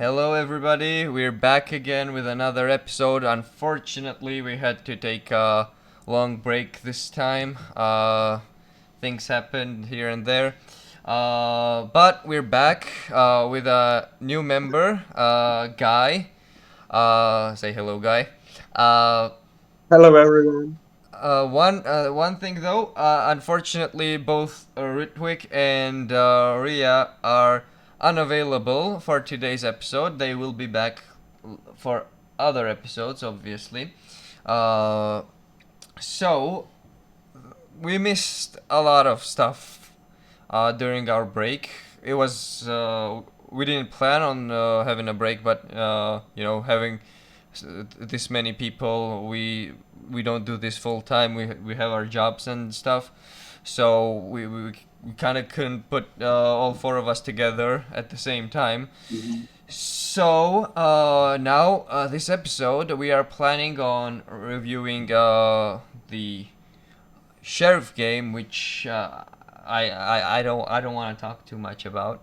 Hello, everybody. We're back again with another episode. Unfortunately, we had to take a long break this time. Things happened here and there. But we're back with a new member, Guy. Say hello, Guy. Uh, Hello, everyone. one thing though, unfortunately, both Ritwik and Ria are unavailable for today's episode. They will be back for other episodes, obviously. Uh, so we missed a lot of stuff during our break. It was we didn't plan on having a break, but having this many people, we don't do this full time. We have our jobs and stuff, so we kind of couldn't put all four of us together at the same time. Mhm. So now this episode we are planning on reviewing the Sheriff game, which I don't want to talk too much about,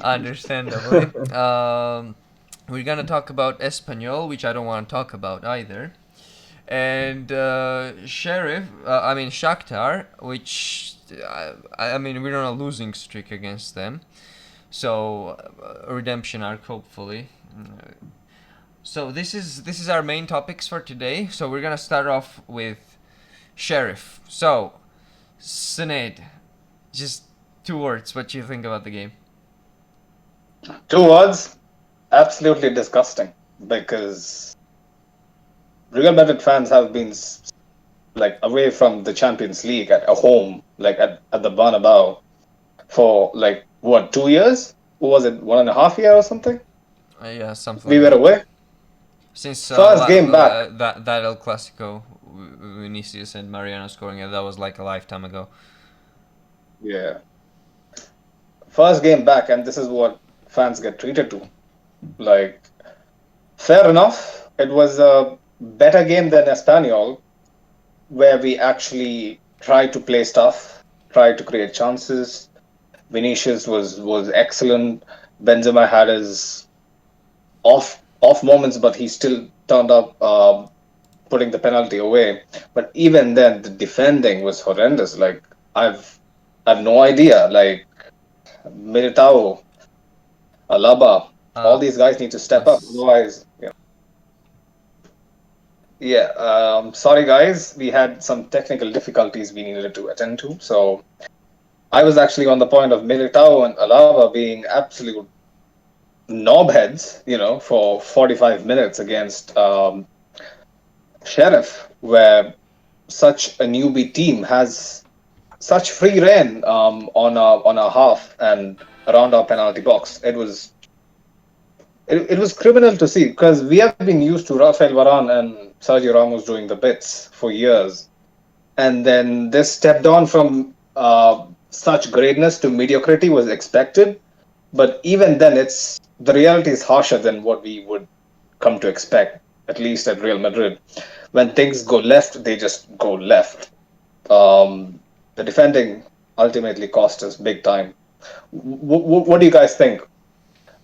understandably. We're gonna talk about Espanyol, which I don't want to talk about either, and I mean Shakhtar, which I mean we're on a losing streak against them, so a redemption arc hopefully. So this is our main topics for today. So we're gonna start off with Sheriff. So, Sinead, just two words. What do you think about the game? Two words, absolutely disgusting. Because Real Madrid fans have been away from the Champions League at a home, at the Bernabeu, for like what 2 years? What was it 1.5 year or something? Yeah, something We like were that. away. Since First game back, that El Clasico, Vinicius and Mariano scoring it, that was like a lifetime ago. yeah, first game back, and this is what fans get treated to. Like, fair enough, it was a better game than Espanyol, where we actually tried to play stuff, tried to create chances. Vinicius was excellent. Benzema had his off moments, but he still turned up putting the penalty away. But even then, the defending was horrendous. Like I've I've no idea. Like Militao, Alaba, all Uh, these guys need to step up. us. Otherwise, yeah. Sorry guys, we had some technical difficulties we needed to attend to. So I was actually on the point of Militao and Alaba being absolute knobheads, for 45 minutes against Sheriff, where such a newbie team has such free reign on our half and around our penalty box. It was criminal to see because we have been used to Rafael Varane and Sergio Ramos doing the bits for years, and then this step down from such greatness to mediocrity was expected. But even then, the reality is harsher than what we would come to expect, at least at Real Madrid. When things go left, they just go left. The defending ultimately cost us big time. What do you guys think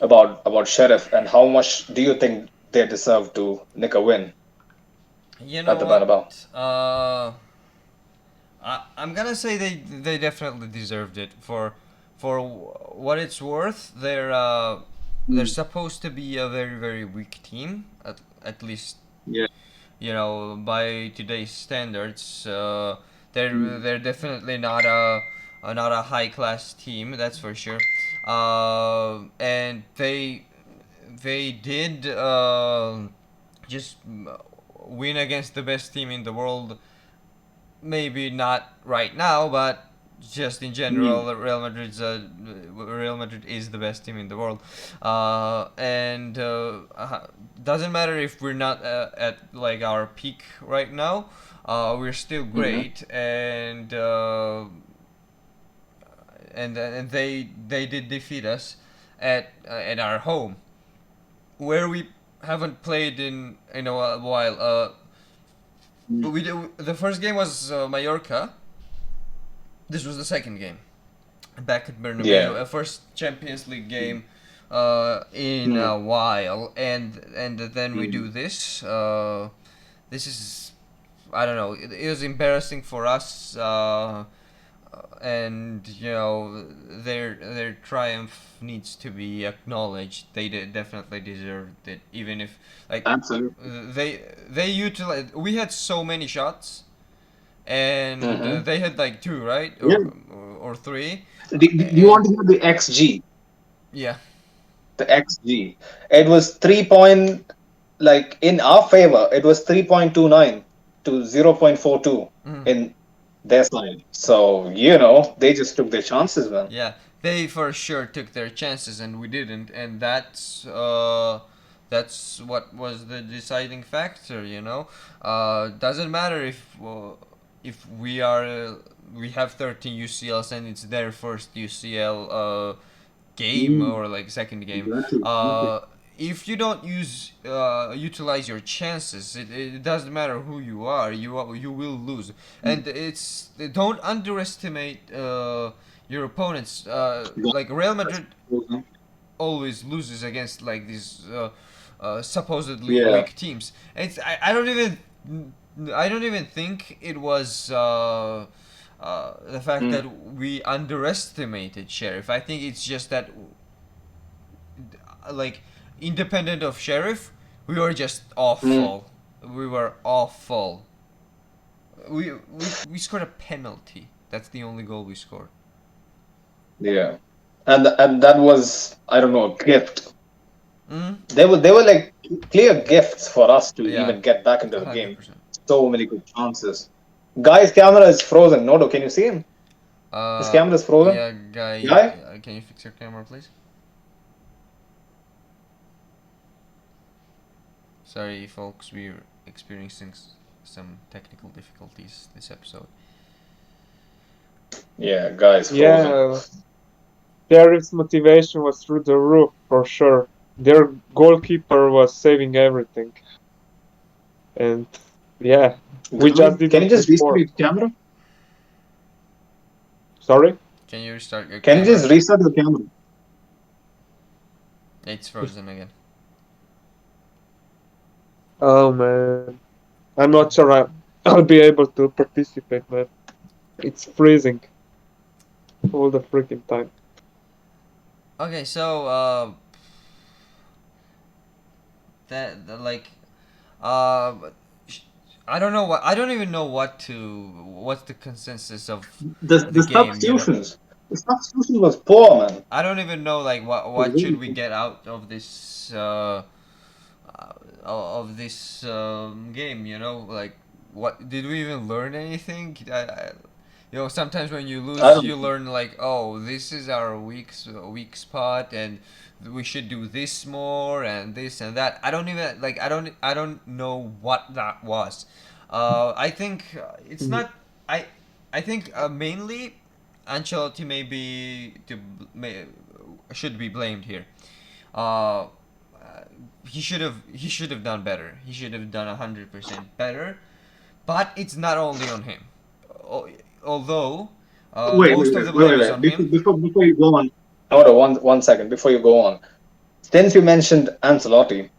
about Sheriff, and how much do you think they deserve to nick a win You at know the what? Bernabeu? I'm gonna say they definitely deserved it for what it's worth. They're Mm, supposed to be a very very weak team at least yeah. by today's standards. Mm, They're definitely not a high class team, that's for sure. And they did just win against the best team in the world. Maybe not right now, but just in mm, general, Real Madrid is the best team in the world, and doesn't matter if we're not at like our peak right now. We're still mhm, great, and they did defeat us at our home, where we haven't played in a while. mm. The first game was Mallorca. This was the second game back at Bernabeu, Yeah. a first Champions League game in Mm. a while, and then we do Mm. this. This is, I don't know. It was embarrassing for us. And their triumph needs to be acknowledged. They definitely deserved it, even if like Absolutely. they utilized. We had so many shots, and Mm-hmm. they had like two, right, Yeah. or three, Do you and want to hear the XG? yeah. The XG. It was 3 point, like in our favor, it was 3.29 to 0.42 Mm. in their side. So, they just took their chances, man. Yeah, they for sure took their chances and we didn't, and that's what was the deciding factor. Doesn't matter if we have 13 UCLs and it's their first UCL game Mm, or like second game. exactly. Uh, if you don't utilize your chances, it doesn't matter who you are. You will lose, and it's don't underestimate your opponents. Like Real Madrid always loses against like these supposedly Yeah. weak teams. And I don't even think it was the fact Mm, that we underestimated Sheriff. I think it's just that like independent of Sheriff, we were just mm, awful. We were awful. We scored a penalty. That's the only goal we scored. yeah. And that was, I don't know, a gift. Mm? They were like clear gifts for us to Yeah, even get back into the hundred game. percent. So many good chances. Guy's camera is frozen. Nodo, can you see him? His Uh, camera is frozen. yeah, guy, Guy? can you fix your camera, please? Sorry, folks, we're experiencing some technical difficulties this episode. Yeah, guy is frozen. Yeah, Sheriff's motivation was through the roof for sure. Their goalkeeper was saving everything, and yeah, we Guy, just can you didn't just restart perform. your camera? Sorry? Can you restart your Can you camera? just restart your camera? It's frozen again. Oh man, I'm not sure I'll be able to participate, man. It's freezing all the freaking time. Okay, so like uh I don't know what I don't even know what's the consensus of The the the game, substitutions. The substitution was poor, man. I don't even know like It was what should really we poor. get out of this game, like what did we even learn anything? Sometimes when you I lose, don't you learn like, oh, this is our weak spot, and we should do this more and this and that. I don't even like. I don't know what that was. I think it's Mm. not. I I think mainly Ancelotti should be blamed here. Uh, he should have done better. He should have done 100% better. But it's not only on him. Although most of the blame is wait. on him. Before you go on, hold on one second. Before you go on, since you mentioned Ancelotti,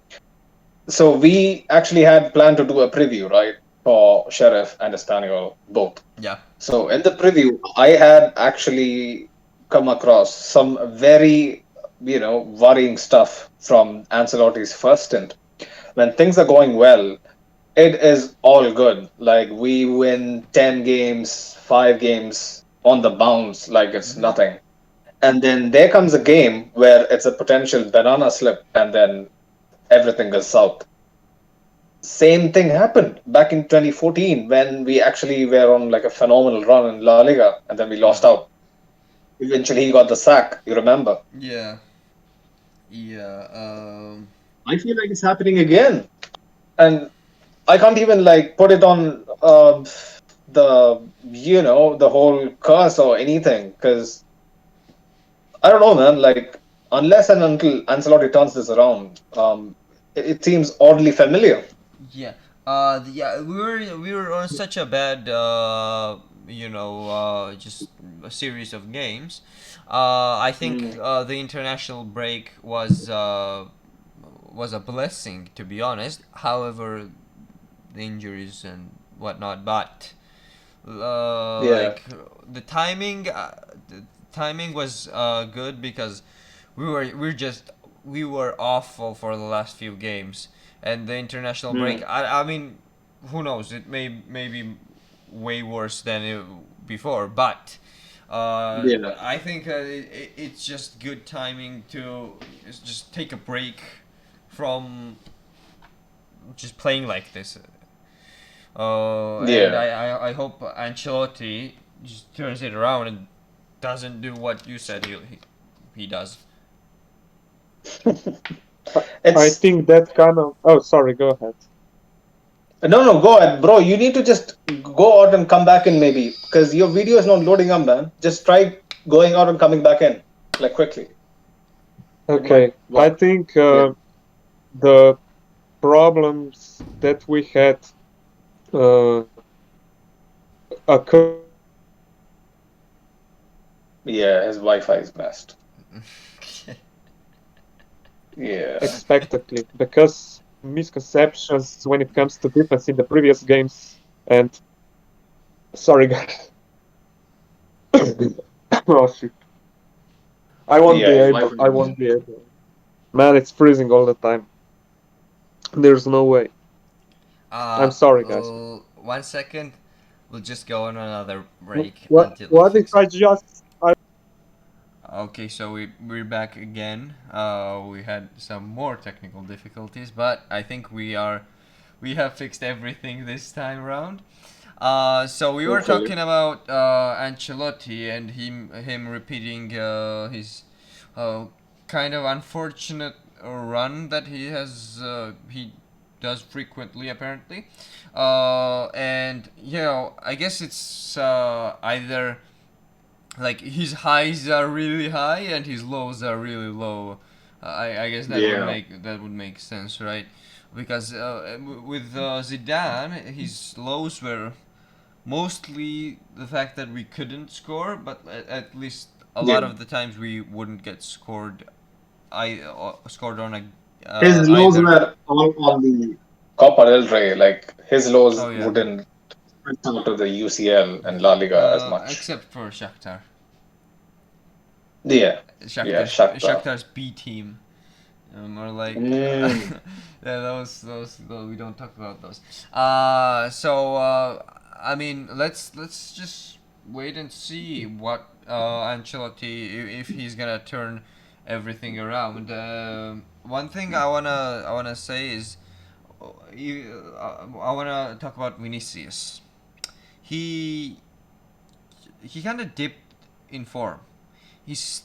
so we actually had planned to do a preview, right, for Sheriff and Espanyol both. Yeah. So in the preview, I had actually come across some very, worrying stuff from Ancelotti's first stint. When things are going well, it is all good. Like we win 10 games, 5 games on the bounce, like it's Mm-hmm. nothing. And then there comes a game where it's a potential banana slip, and then everything goes south. Same thing happened back in 2014 when we actually were on like a phenomenal run in La Liga, and then we lost Yeah. out. Eventually, he got the sack. You remember? Yeah. Yeah. I feel like it's happening again, and I can't even like put it on the whole curse or anything because I don't know, man. Like unless and until Ancelotti turns this around, it seems oddly familiar. Yeah. Yeah. We were on such a bad just a series of games. I think Mm. the international break was a blessing, to be honest. However, the injuries and whatnot, but Yeah. like the timing was good because we were awful for the last few games, and the international break. Mm. I mean, who knows? It may be way worse than before, but Yeah. I think it's just good timing to just take a break from just playing like this. And Yeah. I hope Ancelotti just turns it around and doesn't do what you said he does. I It's think that kind of. Oh, sorry. Go ahead. no, no. Go ahead, bro. You need to just go out and come back in maybe because your video is not loading up, man. Just try going out and coming back in like quickly. It might Okay. I work. think Yeah. the problems that we had uh, occurred Yeah. His Wi-Fi is messed. Yeah. unexpectedly because misconceptions when it comes to defense in the previous games. And sorry, guys. Oh shit. I won't Yeah. be His able. Wi-Fi I is won't be able. Man, it's freezing all the time. There's no way. I'm sorry, guys. 1 second. We'll just go on another break What? until we What if fix it. I just? I Okay, so we're back again. We had some more technical difficulties, but I think we have fixed everything this time around. So we were hopefully. talking about Ancelotti and him repeating his uh, kind of unfortunate run that he does frequently apparently, and I guess it's either like his highs are really high and his lows are really low. I guess Yeah. that would make sense, right? Because with Zidane, his lows were mostly the fact that we couldn't score, but at least a Yeah. lot of the times we wouldn't get scored. Scored on a His lows either. were all on the Copa del Rey. Like his lows Oh yeah, wouldn't come to the UCL and La Liga as much. except for Shakhtar. Yeah. Yeah. Shakhtar. Shakhtar's B team. Or like Mm. yeah, those we don't talk about those. I mean, let's just wait and see what Ancelotti if he's gonna turn everything around. One thing I wanna say is I wanna talk about Vinicius. He he kind of dipped in form. He's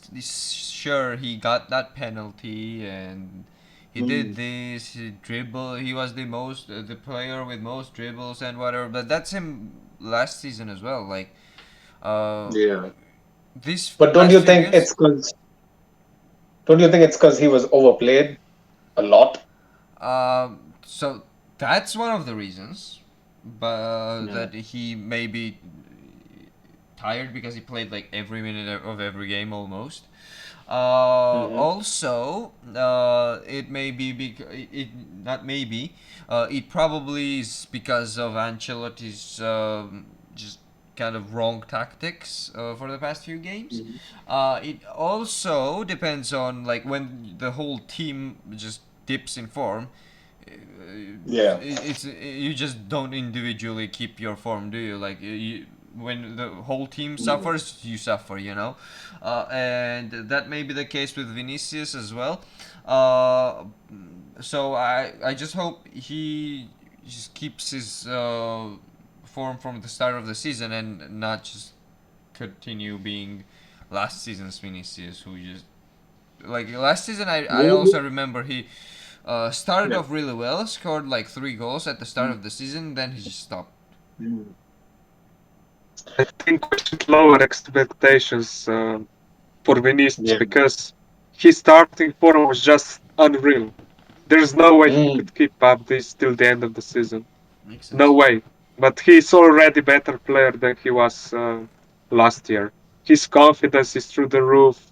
sure he got that penalty and he did Mm. this. He was the player with most dribbles and whatever. But that's him last season as well. Like uh, Yeah. these But past few games. don't you think it's because he was overplayed a lot? So that's one of the reasons, but Yeah. that he may be tired because he played like every minute of every game almost. Hmm. Also, it may be it not maybe it probably is because of Ancelotti's just kind of wrong tactics for the past few games. Hmm. It also depends on like when the whole team just dips in form. Yeah. It's you just don't individually keep your form, do you? Like when the whole team Yeah. suffers, you suffer, and that may be the case with Vinicius as well. Uh, so I just hope he just keeps his form from the start of the season and not just continue being last season's Vinicius, who just like last season. I Maybe. also remember he started Yeah. off really well, scored like 3 goals at the start of the season, then he just stopped. Mm. I think we should lower expectations for Vinicius Yeah. because his starting form was just unreal. There's no way he Mm. could keep up this till the end of the season. Makes No sense. way. but he's already better player than he was last year. His confidence is through the roof.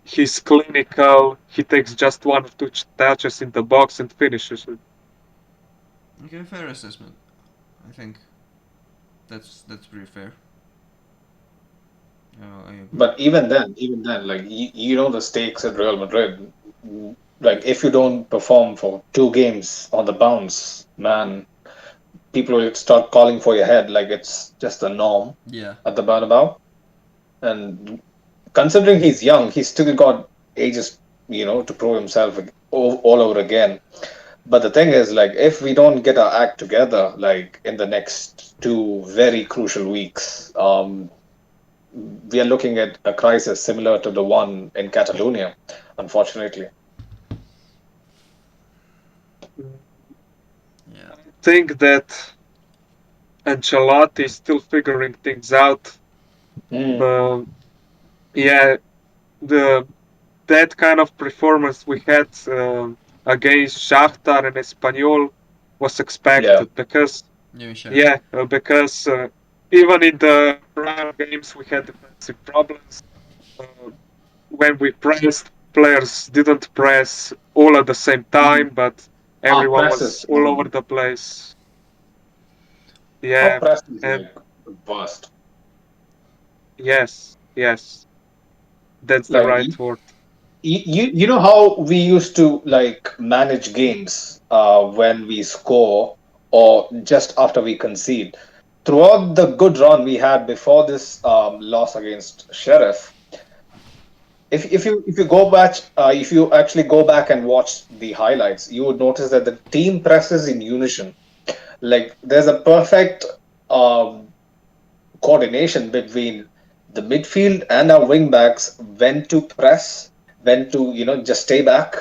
He's clinical. He takes just one or two touches in the box and finishes it. Okay, fair assessment. I think that's pretty fair. I agree. But even then, like you know the stakes at Real Madrid. Like if you don't perform for 2 games on the bounce, man, people will start calling for your head. Like it's just the norm Yeah. at the Bernabeu. And considering he's young, he's still got ages, to prove himself all over again. But the thing is, like, if we don't get our act together, like in the next 2 very crucial weeks, we are looking at a crisis similar to the one in Catalonia, unfortunately. Yeah. I think that Ancelotti is still figuring things out. Mm, But yeah, the that kind of performance we had against Shakhtar and Espanyol was yeah. expected Yeah, sure. because even in the prior games we had defensive problems. Uh, when we pressed, players didn't press all at the same Mm. time, but Our everyone press was is all over the place. our Yeah, press is and like vast. yes, that's the Like right word. you know how we used to like manage games when we score or just after we concede. Throughout the good run we had before this loss against Sheriff, if you go back, if you actually go back and watch the highlights, you would notice that the team presses in unison. Like there's a perfect um, coordination between the midfield and our wing backs, when to press, when to just stay back,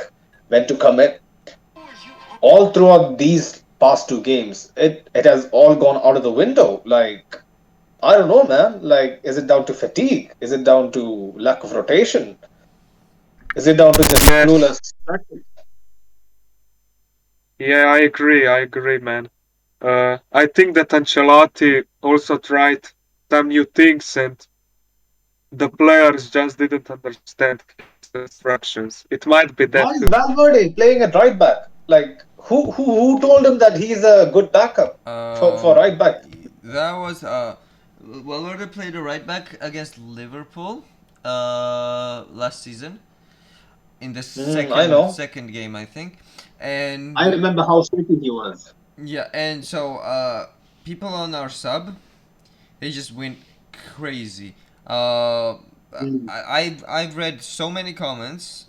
when to commit. All throughout these past 2 games, it has all gone out of the window. Like I don't know, man. Like, is it down to fatigue? Is it down to lack of rotation? Is it down to just Yes, clueless tactics? yeah, I agree, man. I think that Ancelotti also tried some new things, and the players just didn't understand his instructions. It might be that Why too. is Valverde playing at right back? Like, who told him that he's a good backup for Um, right back? that was Valverde played a right back against Liverpool last season in the I second know. second game, I think, I and remember how shaky he was. yeah, and so people on our sub, they just went crazy. Uh, Mm, I've read so many comments,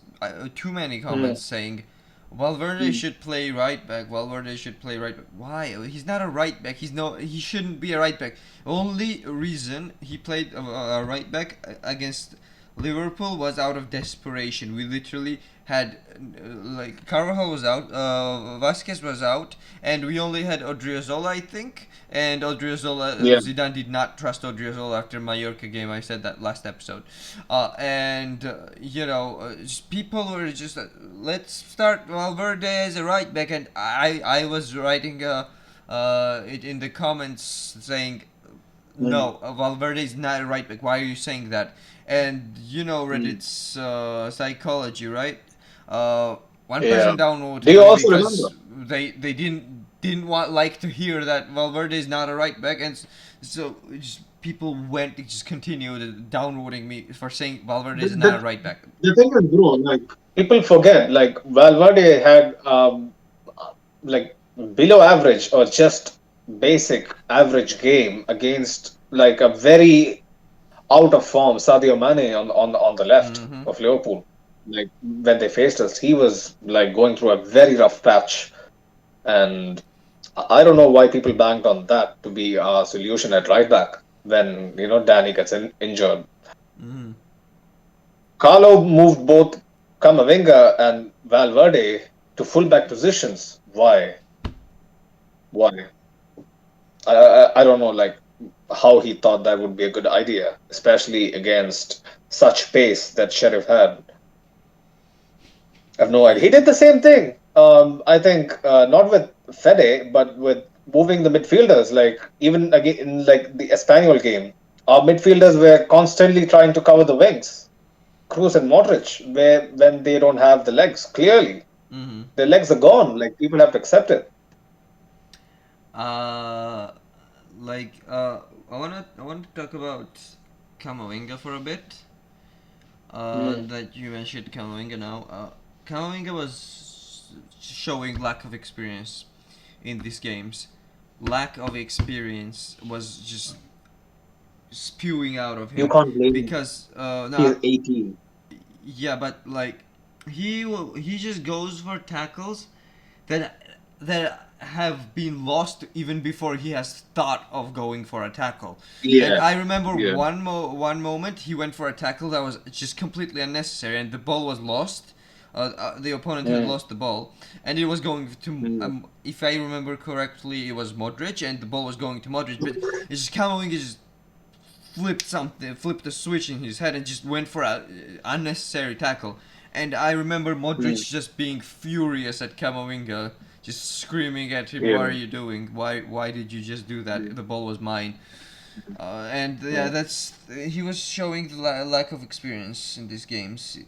too many mm, comments saying Valverde mm. should play right back. Valverde should play right back. Why? He's not a right back. He shouldn't be a right back. Only reason he played a right back against Liverpool was out of desperation. We literally had like Carvajal was out, Vasquez was out, and we only had Odriozola, I think. And Odriozola, Yeah. Zidane did not trust Odriozola after Mallorca game. I said that last episode, and just people were just let's start Valverde as a right back, and I was writing it in the comments saying Mm, no, Valverde is not a right back. Why are you saying that? And mm. Reddit's psychology, right? Uh, one Yeah. person Do downvoted you me also remember? because they didn't want like to hear that Valverde is not a right back, and so just people went just continued downvoting me for saying Valverde The, is not a the, right back. the thing is, bro, like people forget, like Valverde had like below average or just basic average game against like a very out of form Sadio Mane on the left Mm-hmm. of Liverpool. Like when they faced us, he was like going through a very rough patch, and I don't know why people banked on that to be a solution at right back when Danny gets injured. Mm-hmm. Carlo moved both Camavinga and Valverde to fullback positions. Why? Why? I don't know, like how he thought that would be a good idea, especially against such pace that Sheriff had. I have no idea. Yeah. He did the same thing. I think not with Fede, but with moving the midfielders. Like even again in like the Espanyol game, our midfielders were constantly trying to cover the wings. Cruz and Modric, where when they don't have the legs, clearly Mm-hmm. their legs are gone. Like people have to accept it. Uh, I want to talk about Camavinga for a bit. Mm, That you mentioned Camavinga now. Camavinga was showing lack of experience in these games. Lack of experience was just spewing out of you him can't blame him. because He's no, 18. yeah, but like he just goes for tackles that have been lost even before he has thought of going for a tackle. And Yeah, I remember yeah. one moment he went for a tackle that was just completely unnecessary, and the ball was lost. The opponent had Mm, lost the ball, and it was going to. mm, If I remember correctly, it was Modric, and the ball was going to Modric. But it's just Camavinga just flipped a switch in his head and just went for a unnecessary tackle. And I remember mm, Modric just being furious at Camavinga, just screaming at him, "What are yeah. you doing? Why did you just do that? Mm, The ball was mine." And yeah, mm. that's he was showing the lack of experience in these games.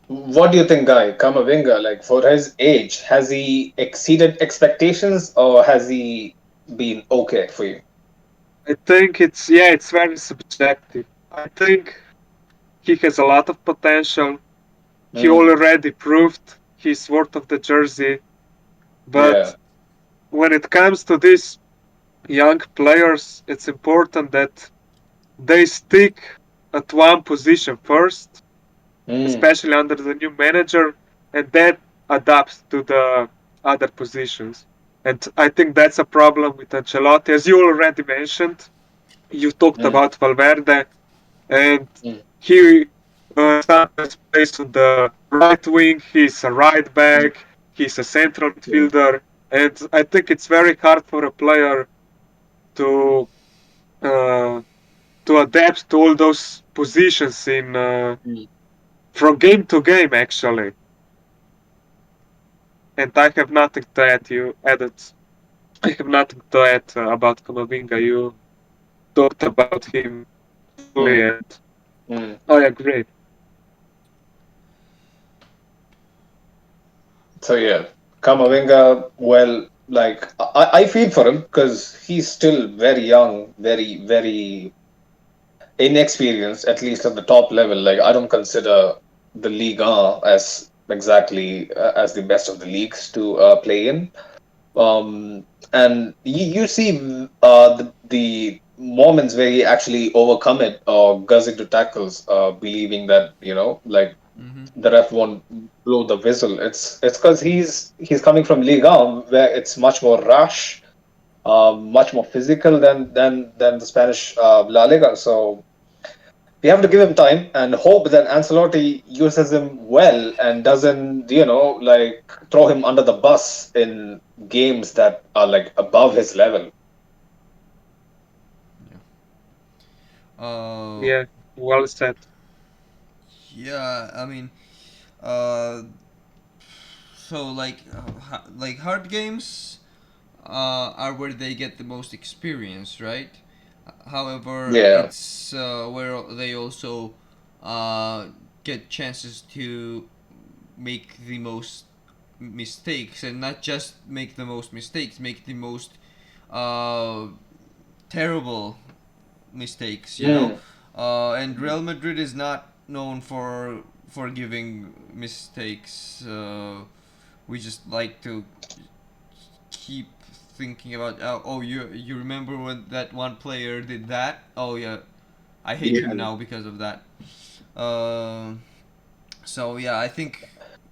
What do you think, Guy? Kamavinga, like for his age, has he exceeded expectations or has he been okay for you? I think it's very subjective. I think he has a lot of potential. He Mm, already proved his worth of the jersey, yeah. but when it comes to these young players, it's important that they stick at one position first, Mm, especially under the new manager, and then adapt to the other positions. And I think that's a problem with Ancelotti. As you already mentioned, you talked mm, about Valverde, and mm, he sometimes plays on the right wing. He's a right mm, back. He's a central yeah. midfielder, and I think it's very hard for a player to uh, to adapt to all those positions in Mm. from game to game actually. And I have nothing to add. You added. I have nothing to add about Kamavinga. You talked about him fully, Mm, and mm. I agree. So yeah, Kamavinga, well, like I feel for him because he's still very young, very, very inexperienced, at least at the top level. Like I don't consider the Liga as exactly as the best of the leagues to play in. Um, and you see the moments where he actually overcome it or goes into tackles, believing that like Mm-hmm. the ref won't blow the whistle. It's because he's coming from Liga where it's much more rash, much more physical than the Spanish La Liga. So we have to give him time and hope that Ancelotti uses him well and doesn't, like throw him under the bus in games that are like above his level. Yeah. Uh, Yeah, well said. yeah. I mean, uh, so like hard games are where they get the most experience, right? However, Yeah. it's where they also uh, get chances to make the most mistakes, and not just make the most mistakes, make the most uh, terrible mistakes. Mm. And Real Madrid is not known for forgiving mistakes. We just like to keep thinking about you remember when that one player did that? Oh yeah, I hate him Yeah. now because of that. Um, so yeah, I think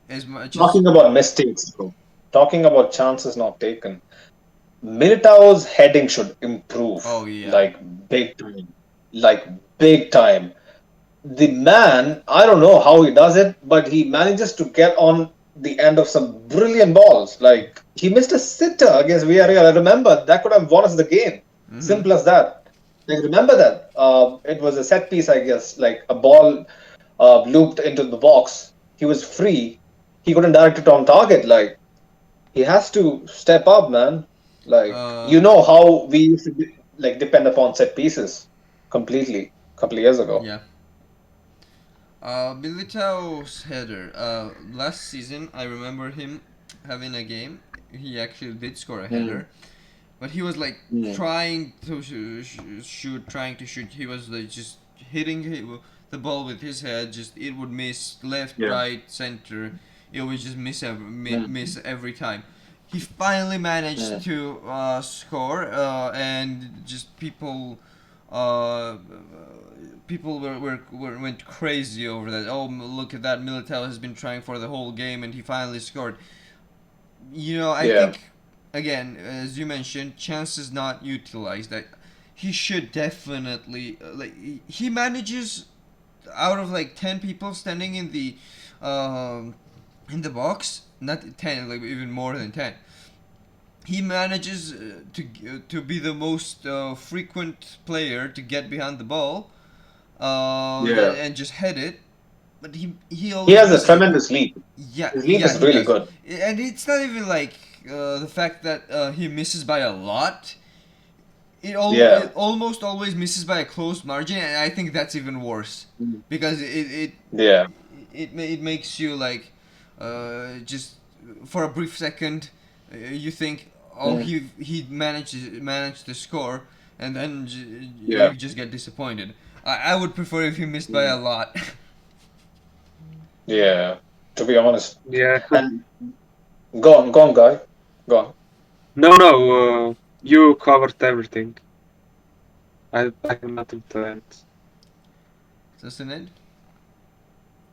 as much as Talking about mistakes, bro. Talking about chances not taken. Militao's heading should oh improve, yeah. like big time. Like big time. The man, I don't know how he does it, but he manages to get on the end of some brilliant balls. Like he missed a sitter against Villarreal. I remember that could have won us the game. Mm-hmm. Simple as that. Like remember that. It was a set piece, I guess. Like a ball looped into the box. He was free. He couldn't direct it on target. Like he has to step up, man. Like Uh, you know how we used to like depend upon set pieces completely a couple of years ago. yeah. Militao's header. Last season, I remember him having a game. He actually did score a Mm, header, but he was like mm, trying to shoot, trying to shoot. He was like just hitting the ball with his head. Just it would miss left, yeah. right, center. It would just Mm, miss every time. He finally managed mm, to score, and just uh, people went crazy over that. Oh, look at that! Militao has been trying for the whole game, and he finally scored. I yeah. think again, as you mentioned, chances not utilized. That he should definitely he manages out of like 10 people standing um, in the box, not 10, like even more than 10. He manages to be the most frequent player to get behind the ball, Yeah. and just head it. But he He always has a misses. tremendous leap. Yeah, His leap yeah, is he really does. good. And it's not even like the fact that he misses by a lot. Yeah. It almost always misses by a close margin, and I think that's even worse Mm. because Yeah. it makes you like just for a brief second you think, oh, Mm, he managed to score, and then yeah. you just get disappointed. I would prefer if he missed by a Mm, lot. yeah. To be honest. Yeah. And go on, guy. Go on. No, no, you covered everything. I have nothing to add. Doesn't it?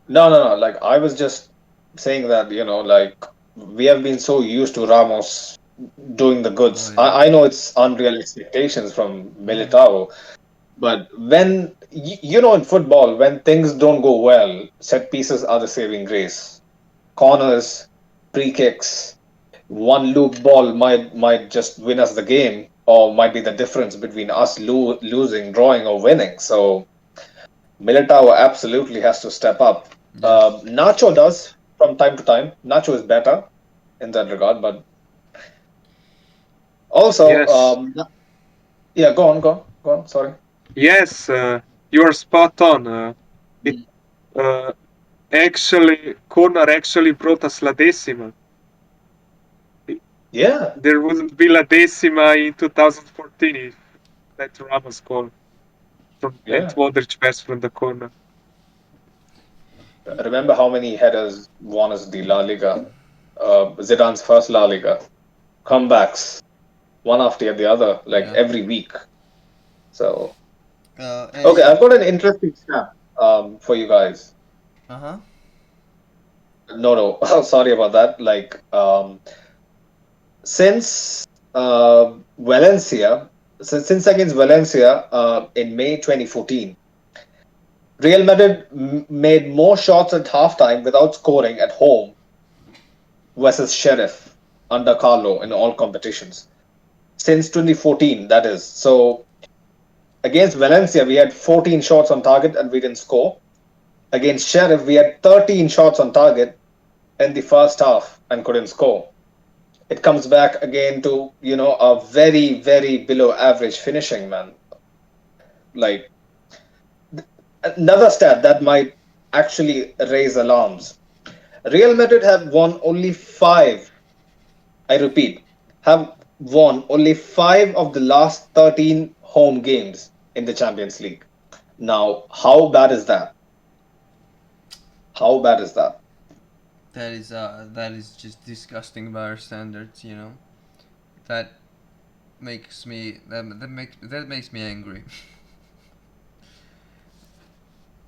No, no, no. Like I was just saying that, like we have been so used to Ramos doing the Oh goods. yeah. I know it's unreal expectations from Militao, but in football, when things don't go well, set pieces are the saving grace. Corners, free kicks, one loop ball might just win us the game, or might be the difference between us losing, drawing, or winning. So Militao absolutely has to step up. Yeah. Nacho does from time to time. Nacho is better in that regard, but also, Yes, yeah, go on. Sorry. yes, you are spot on. It Mm. uh, actually, corner actually brought us La Decima. Yeah, There wouldn't be La Decima in 2014 if that Ramos goal and yeah. Modric pass from the corner. Remember how many headers won us the La Liga? Zidane's first La Liga comebacks, one after the other, like Yeah. every week. So, And okay, I've got an interesting stat for you guys. uh huh. No, no, sorry about that. Like, since Valencia, since against Valencia in May 2014, Real Madrid made more shots at halftime without scoring at home versus Sheriff under Carlo in all competitions since 2014. That is so. Against Valencia, we had 14 shots on target and we didn't score. Against Sheriff, we had 13 shots on target in the first half and couldn't score. It comes back again to a very very below average finishing, man. Like another stat that might actually raise alarms. Real Madrid have won only five, I repeat, have won only five of the last 13 home games in the Champions League. Now, how bad is that? How bad is that? That is just disgusting by our standards. That makes me angry.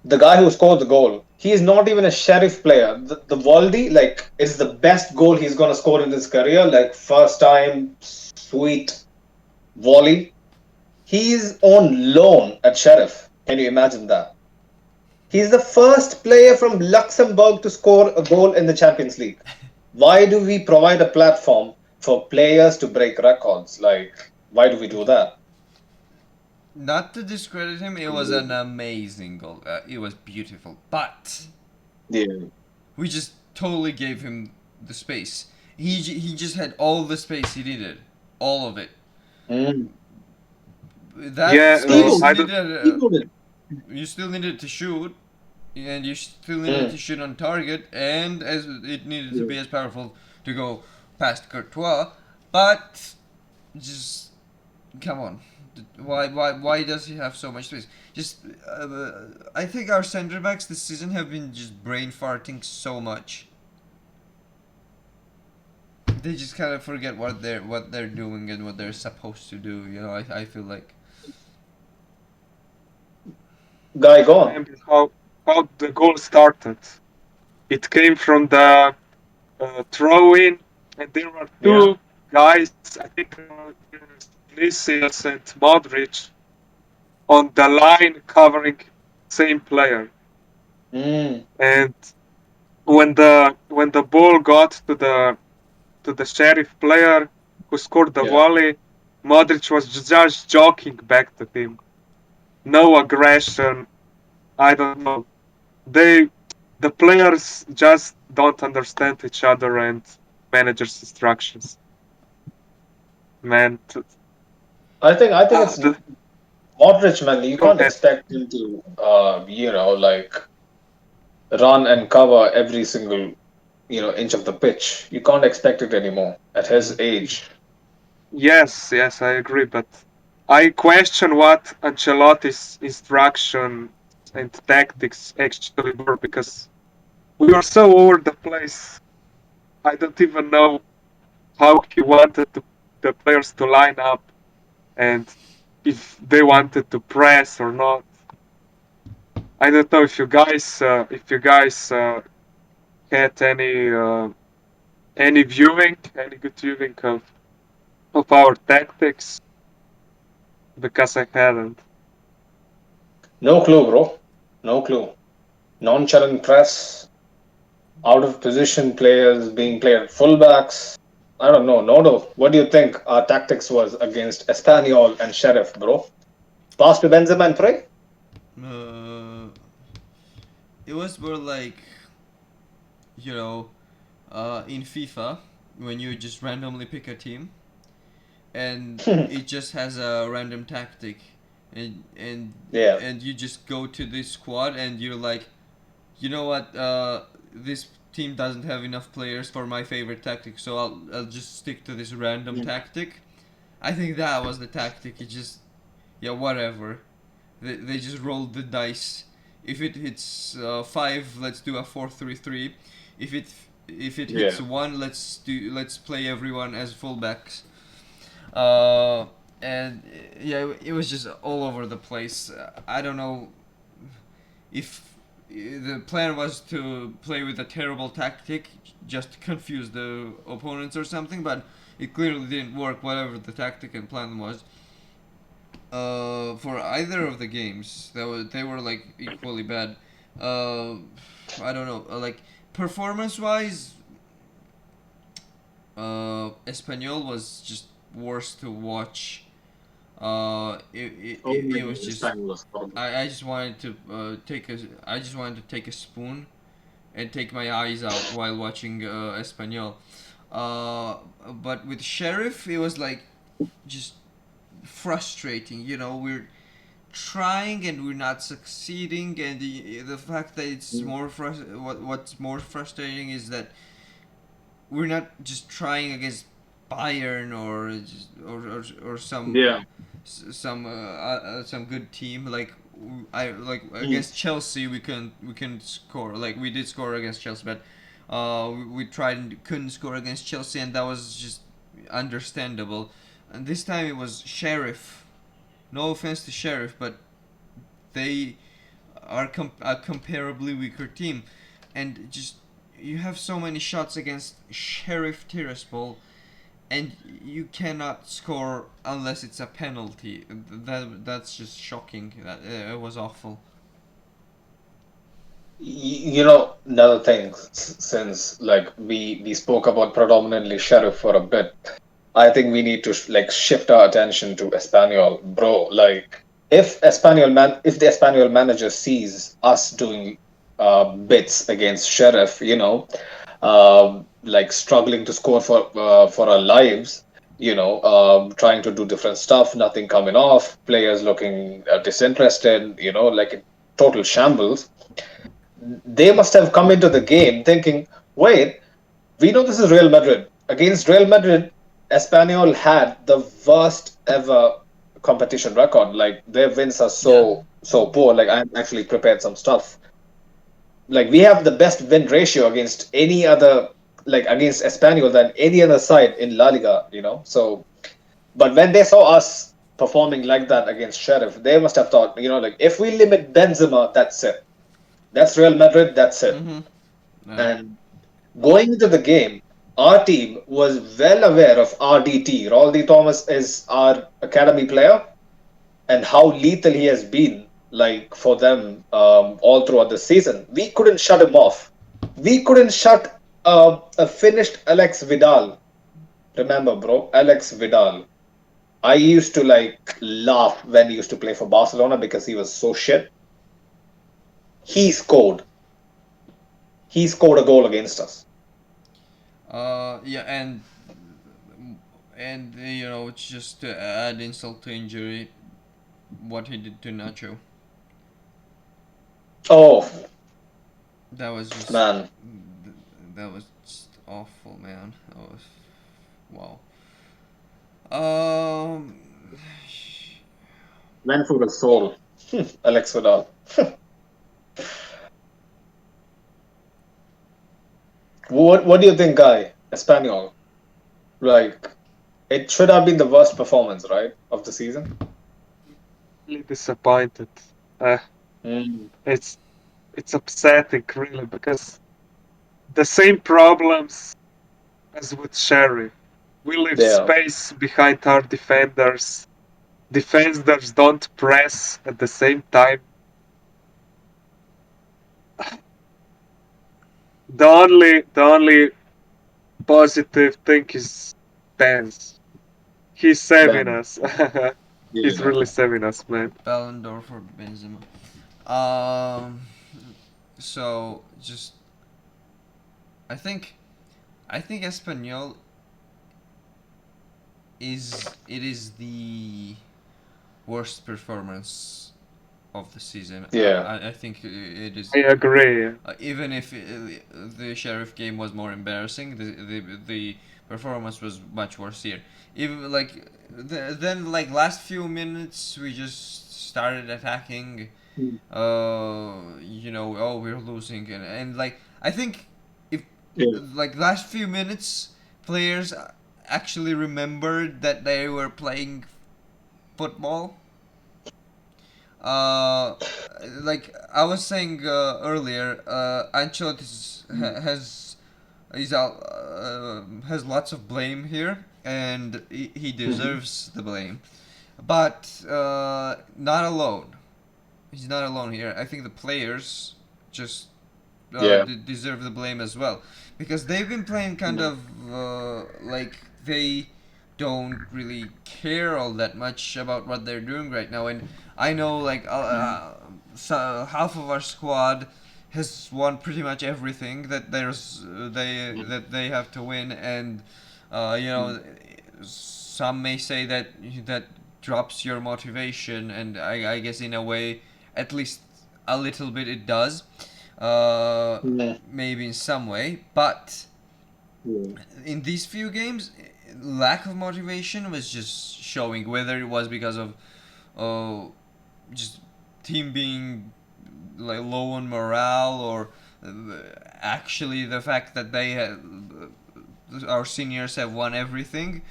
The guy who scored the goal, he is not even a Sheriff player. The Valdi, like, it's the best goal he's gonna score in his career. Like, first time, sweet volley. He's on loan at Sheriff. Can you imagine that? He's the first player from Luxembourg to score a goal in the Champions League. Why do we provide a platform for players to break records? Like, why do we do that? Not to discredit him, it was an amazing goal. It was beautiful, but Yeah. we just totally gave him the space. He just had all the space he needed, all of it. Mm. That Yeah, space Steamrolled. I don't. needed. Steamrolled. You still needed to shoot, and you still needed Mm. to shoot on target, and as it needed to Yeah. be as powerful to go past Courtois. But just come on, why does he have so much space? Just I think our center backs this season have been just brain farting so much. They just kind of forget what they're doing and what they're supposed to do. I feel like. Guy gone. remember how the goal started. It came from the throw in, and there were Yeah. two guys. I think they were Vinicius and Modric on the line covering same player. Mm. And when the ball got to the Sheriff player who scored the Yeah. volley, Modric was just joking back to him. No aggression. I don't know. They the players just don't understand each other and managers' instructions. Man, I think it's the, Modric, man. You go can't ahead. expect him to, like run and cover every single, inch of the pitch. You can't expect it anymore at his Mm. age. Yes, yes, I agree, but I question what Ancelotti's instruction and tactics actually were because we were so all over the place. I don't even know how he wanted the players to line up and if they wanted to press or not. I don't know if you guys had any good viewing of our tactics because I hadn't. No clue, bro. No clue. Nonchalant press, out of position players being played at fullbacks. I don't know. Nodo, what do you think our tactics was against Espanyol and Sheriff, bro? Pass to Benzema and pray? Uh, it was more like you know, in FIFA when you just randomly pick a team and it just has a random tactic, and and Yeah. and you just go to this squad and you're like, you know what, this team doesn't have enough players for my favorite tactic, so I'll just stick to this random tactic. I think that was the tactic. It just, yeah, whatever. They just rolled the dice. If it hits five, let's do a 4-3-3. If it if it hits Yeah. one, let's play everyone as fullbacks. Uh, and yeah, it was just all over the place. I don't know if the plan was to play with a terrible tactic just to confuse the opponents or something, but it clearly didn't work. Whatever the tactic and plan was, for either of the games, they were like equally bad. Uh, I don't know, like performance wise, Espanyol was just worse to watch. Oh, It was this just time was horrible. I just wanted to take a spoon and take my eyes out while watching Espanyol. But with Sheriff, it was like just frustrating. We're trying and we're not succeeding, and the fact that it's Mm. more what's more frustrating is that we're not just trying against Bayern or Yeah. some good team like I like Mm. against Chelsea we can score, like we did score against Chelsea, but we tried and couldn't score against Chelsea, and that was just understandable. And this time it was Sheriff. No offense to Sheriff, but they are a comparably weaker team, and just you have so many shots against Sheriff Tiraspol, and you cannot score unless it's a penalty. That's just shocking. It was awful. Another thing, since like we spoke about predominantly Sheriff for a bit, I think we need to shift our attention to Espanyol, bro. Like, if the Espanyol manager sees us doing bits against Sheriff, like struggling to score for our lives. Trying to do different stuff, nothing coming off. Players looking disinterested. Like in total shambles. They must have come into the game thinking, wait, we know this is Real Madrid. Against Real Madrid, Espanyol had the worst ever competition record. Like their wins are Yeah. so poor. Like I actually prepared some stuff. Like we have the best win ratio against any other, like against Espanyol than any other side in La Liga. So, but when they saw us performing like that against Sheriff, they must have thought, like if we limit Benzema, that's it. That's Real Madrid. That's it. Mm-hmm. Yeah. And going into the game, our team was well aware of RDT. Roldy Thomas is our academy player, and how lethal he has been, like for them all throughout the season. We couldn't shut him off. We couldn't shut a finished Alex Vidal. Remember, bro, Alex Vidal. I used to like laugh when he used to play for Barcelona because he was so shit. He scored. He scored a goal against us. Yeah, and it's just to add insult to injury, what he did to Nacho. Oh That was just man, that was just awful, man. That was wow. man for the soul. Alex Vidal. What do you think, Guy? Espanol. Like, it should have been the worst performance, right, of the season. Really disappointed. Uh, Mm. it's it's upsetting really because the same problems as with Sheriff. We leave Yeah. space behind our defenders. Defenders don't press at the same time. The only positive thing is Benz. He's saving Ben. us. He's Yeah. really saving us, man. Ballon d'Or for Benzema. Um, so just I think I think Espanyol is the worst performance of the season. Yeah. I think it is. I agree. Even if the Sheriff game was more embarrassing, the performance was much worse here. Even like then like last few minutes we just started attacking. Mm. Oh, we're losing, and like I think if Yeah. like last few minutes players actually remembered that they were playing football. uh like I was saying earlier, Ancelotti Mm. has lots of blame here, and he Mhm. deserves the blame, but not alone. He's not alone here. I think the players just Yeah. deserve the blame as well, because they've been playing kind Yeah. of like they don't really care all that much about what they're doing right now. And I know like Mm. so half of our squad has won pretty much everything that they have to win, and uh, you Mm. know some may say that that drops your motivation, and I guess in a way, at least a little bit it does, Yeah. maybe in some way. But Yeah. in these few games, lack of motivation was just showing, whether it was because of uh, just team being like low on morale, or actually the fact that our seniors have won everything.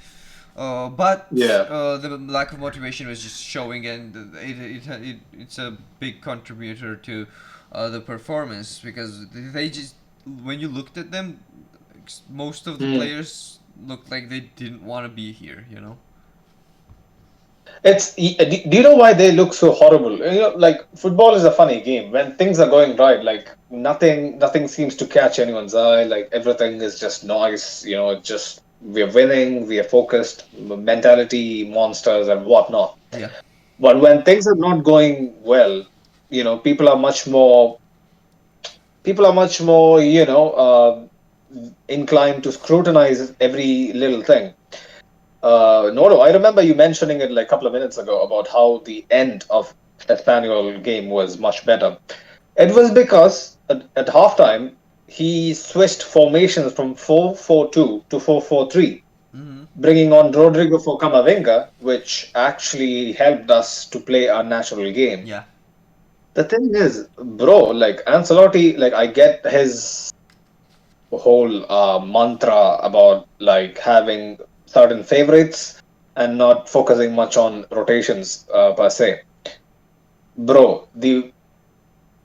But Yeah. the lack of motivation was just showing, and it's a big contributor to the performance, because they just, when you looked at them, most of the Mm. players looked like they didn't want to be here. Do you know why they look so horrible? Like football is a funny game. When things are going right, like nothing seems to catch anyone's eye. Like everything is just noise. Just we're winning, we are focused, mentality, monsters, and whatnot. Yeah. But when things are not going well, people are much more, inclined to scrutinize every little thing. No, I remember you mentioning it like a couple of minutes ago about how the end of Espanyol game was much better. It was because at halftime he switched formations from 4-4-2 to 4-4-3, Mm-hmm. bringing on Rodrigo for Camavinga, which actually helped us to play our natural game. Yeah. The thing is, bro, like Ancelotti, like I get his whole mantra about like having certain favorites and not focusing much on rotations per se. Bro, the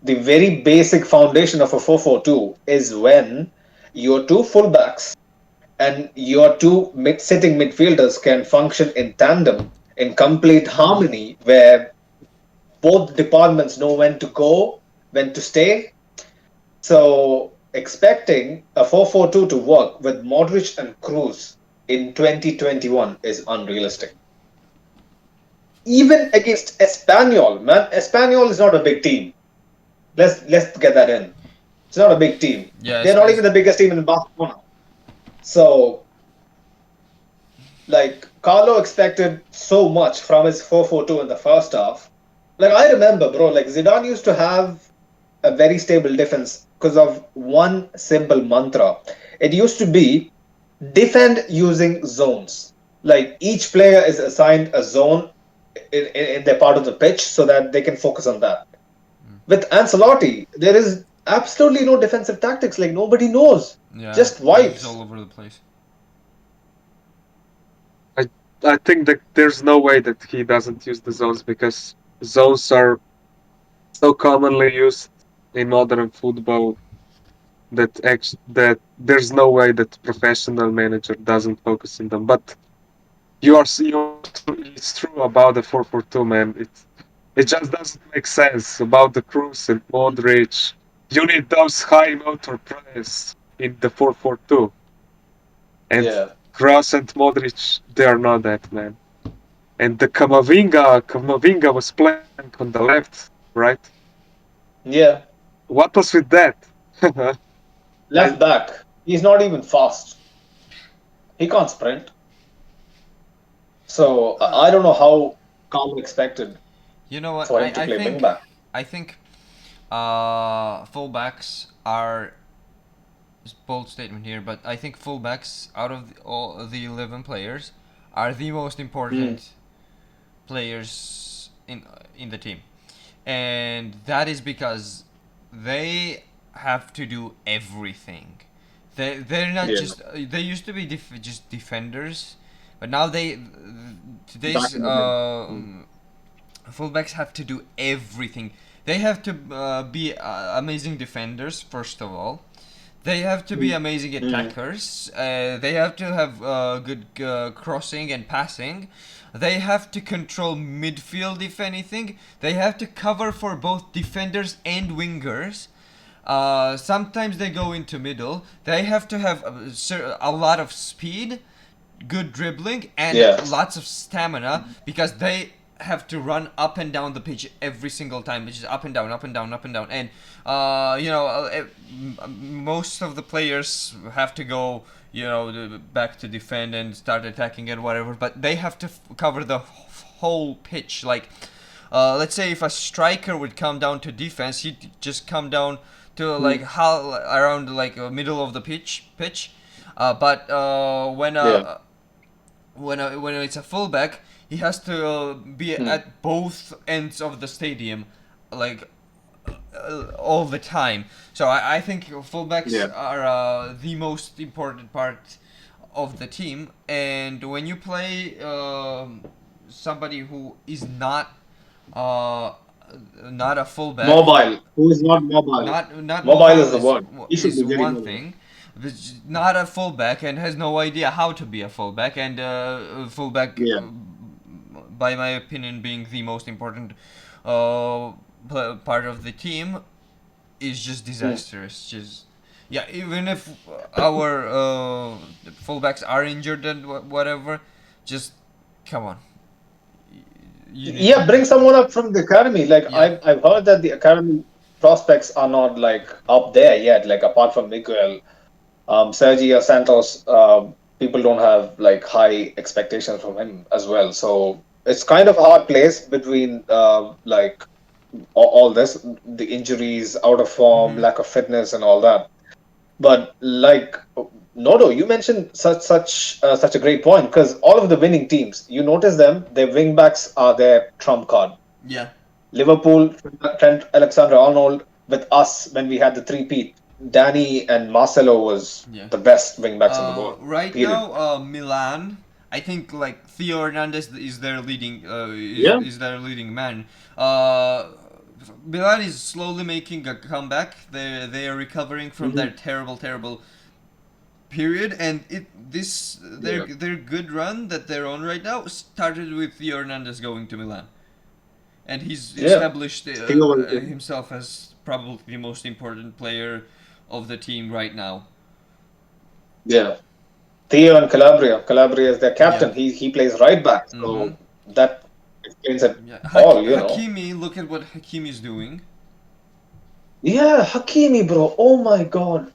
very basic foundation of a 4-4-2 is when your two fullbacks and your two sitting midfielders can function in tandem in complete Mm-hmm. harmony where both departments know when to go, when to stay. So expecting a 4-4-2 to work with Modric and Cruz in 2021 is unrealistic. Even against Espanyol, man, Espanyol is not a big team. Let's get that in. It's not a big team. Yeah. They're not even the biggest team in Barcelona. So like Carlo expected so much from his 4-4-2 in the first half. Like I remember, bro, like Zidane used to have a very stable defense because of one simple mantra. It used to be defend using zones. Like each player is assigned a zone in their part of the pitch so that they can focus on that. With Ancelotti, there is absolutely no defensive tactics. Like nobody knows. Yeah. Just It's just vibes. all over the place. I I think that there's no way that he doesn't use the zones because zones are so commonly used in modern football that there's no way that professional manager doesn't focus on them. But you are true. It's true about the 4-4-2, man. It just doesn't make sense about the Cruz and Modric. You need those high motor players in the 4-4-2, and Yeah. Kroos and Modric, they are not that, man. And the Camavinga was playing on the left, right? Yeah. What was with that? I Left back. He's not even fast. He can't sprint. So I don't know how Carlo expected You know what? for him to play wing back. I think fullbacks are bold statement here, but I think fullbacks out of all the 11 players are the most Mm. important players in the team, and that is because they have to do everything. They're not Yeah. just they used to be just defenders, but now they Back today's in the mid. Mm. fullbacks have to do everything. They have to be amazing defenders first of all. They have to be amazing Mm. attackers. They have to have good crossing and passing. They have to control midfield if anything. They have to cover for both defenders and wingers. Sometimes they go into middle. They have to have a lot of speed, good dribbling, and Yeah. lots of stamina because they have to run up and down the pitch every single time. It's just up and down, up and down, up and down. And most of the players have to go, back to defend and start attacking and whatever. But they have to cover the whole pitch. Like, let's say if a striker would come down to defense, he'd just come down to like how around like middle of the pitch. But Yeah. when it's a fullback, he has to be Mm. at both ends of the stadium, like all the time. So I think fullbacks Yeah. are the most important part of the team. And when you play somebody who is uh, not a fullback, Mobile. Who is not mobile? not Mobile is mobile the word. He should is be very one mobile. thing, but not a fullback and has no idea how to be a fullback. And fullback, Yeah. by my opinion, being the most important part of the team, is just Mm. disastrous. Just yeah, even if our fullbacks are injured and whatever, just come on. You need to Yeah, bring someone up from the academy. Like yeah. I've heard that the academy prospects are not like up there yet. Like apart from Miguel, Sergio Santos, people don't have like high expectations from him as well. So it's kind of a hard place between like all this, the injuries, out of form, Mm-hmm. lack of fitness, and all that. But like Nodo, you mentioned such a great point because all of the winning teams, you notice them, their wing backs are their trump card. Yeah. Liverpool, Trent Alexander-Arnold with us when we had the three-peat. Danny and Marcelo was Yeah. the best wing backs in the world. Right Period. now, Milan. I think like Theo Hernandez is their leading Yeah. is their leading man. Uh, Milan is slowly making a comeback. They are recovering from Hmm. their terrible period, and Yeah. their good run that they're on right now started with Theo Hernandez going to Milan, and he's Yeah. established Theo was himself as probably the most important player of the team right now. yeah. Theo and Calabria. Calabria is their Yeah. captain. He plays right back, Mm-hmm. so that explains it Yeah, all. Hakimi, look at what Hakimi's doing. Yeah, Hakimi, bro. Oh my God.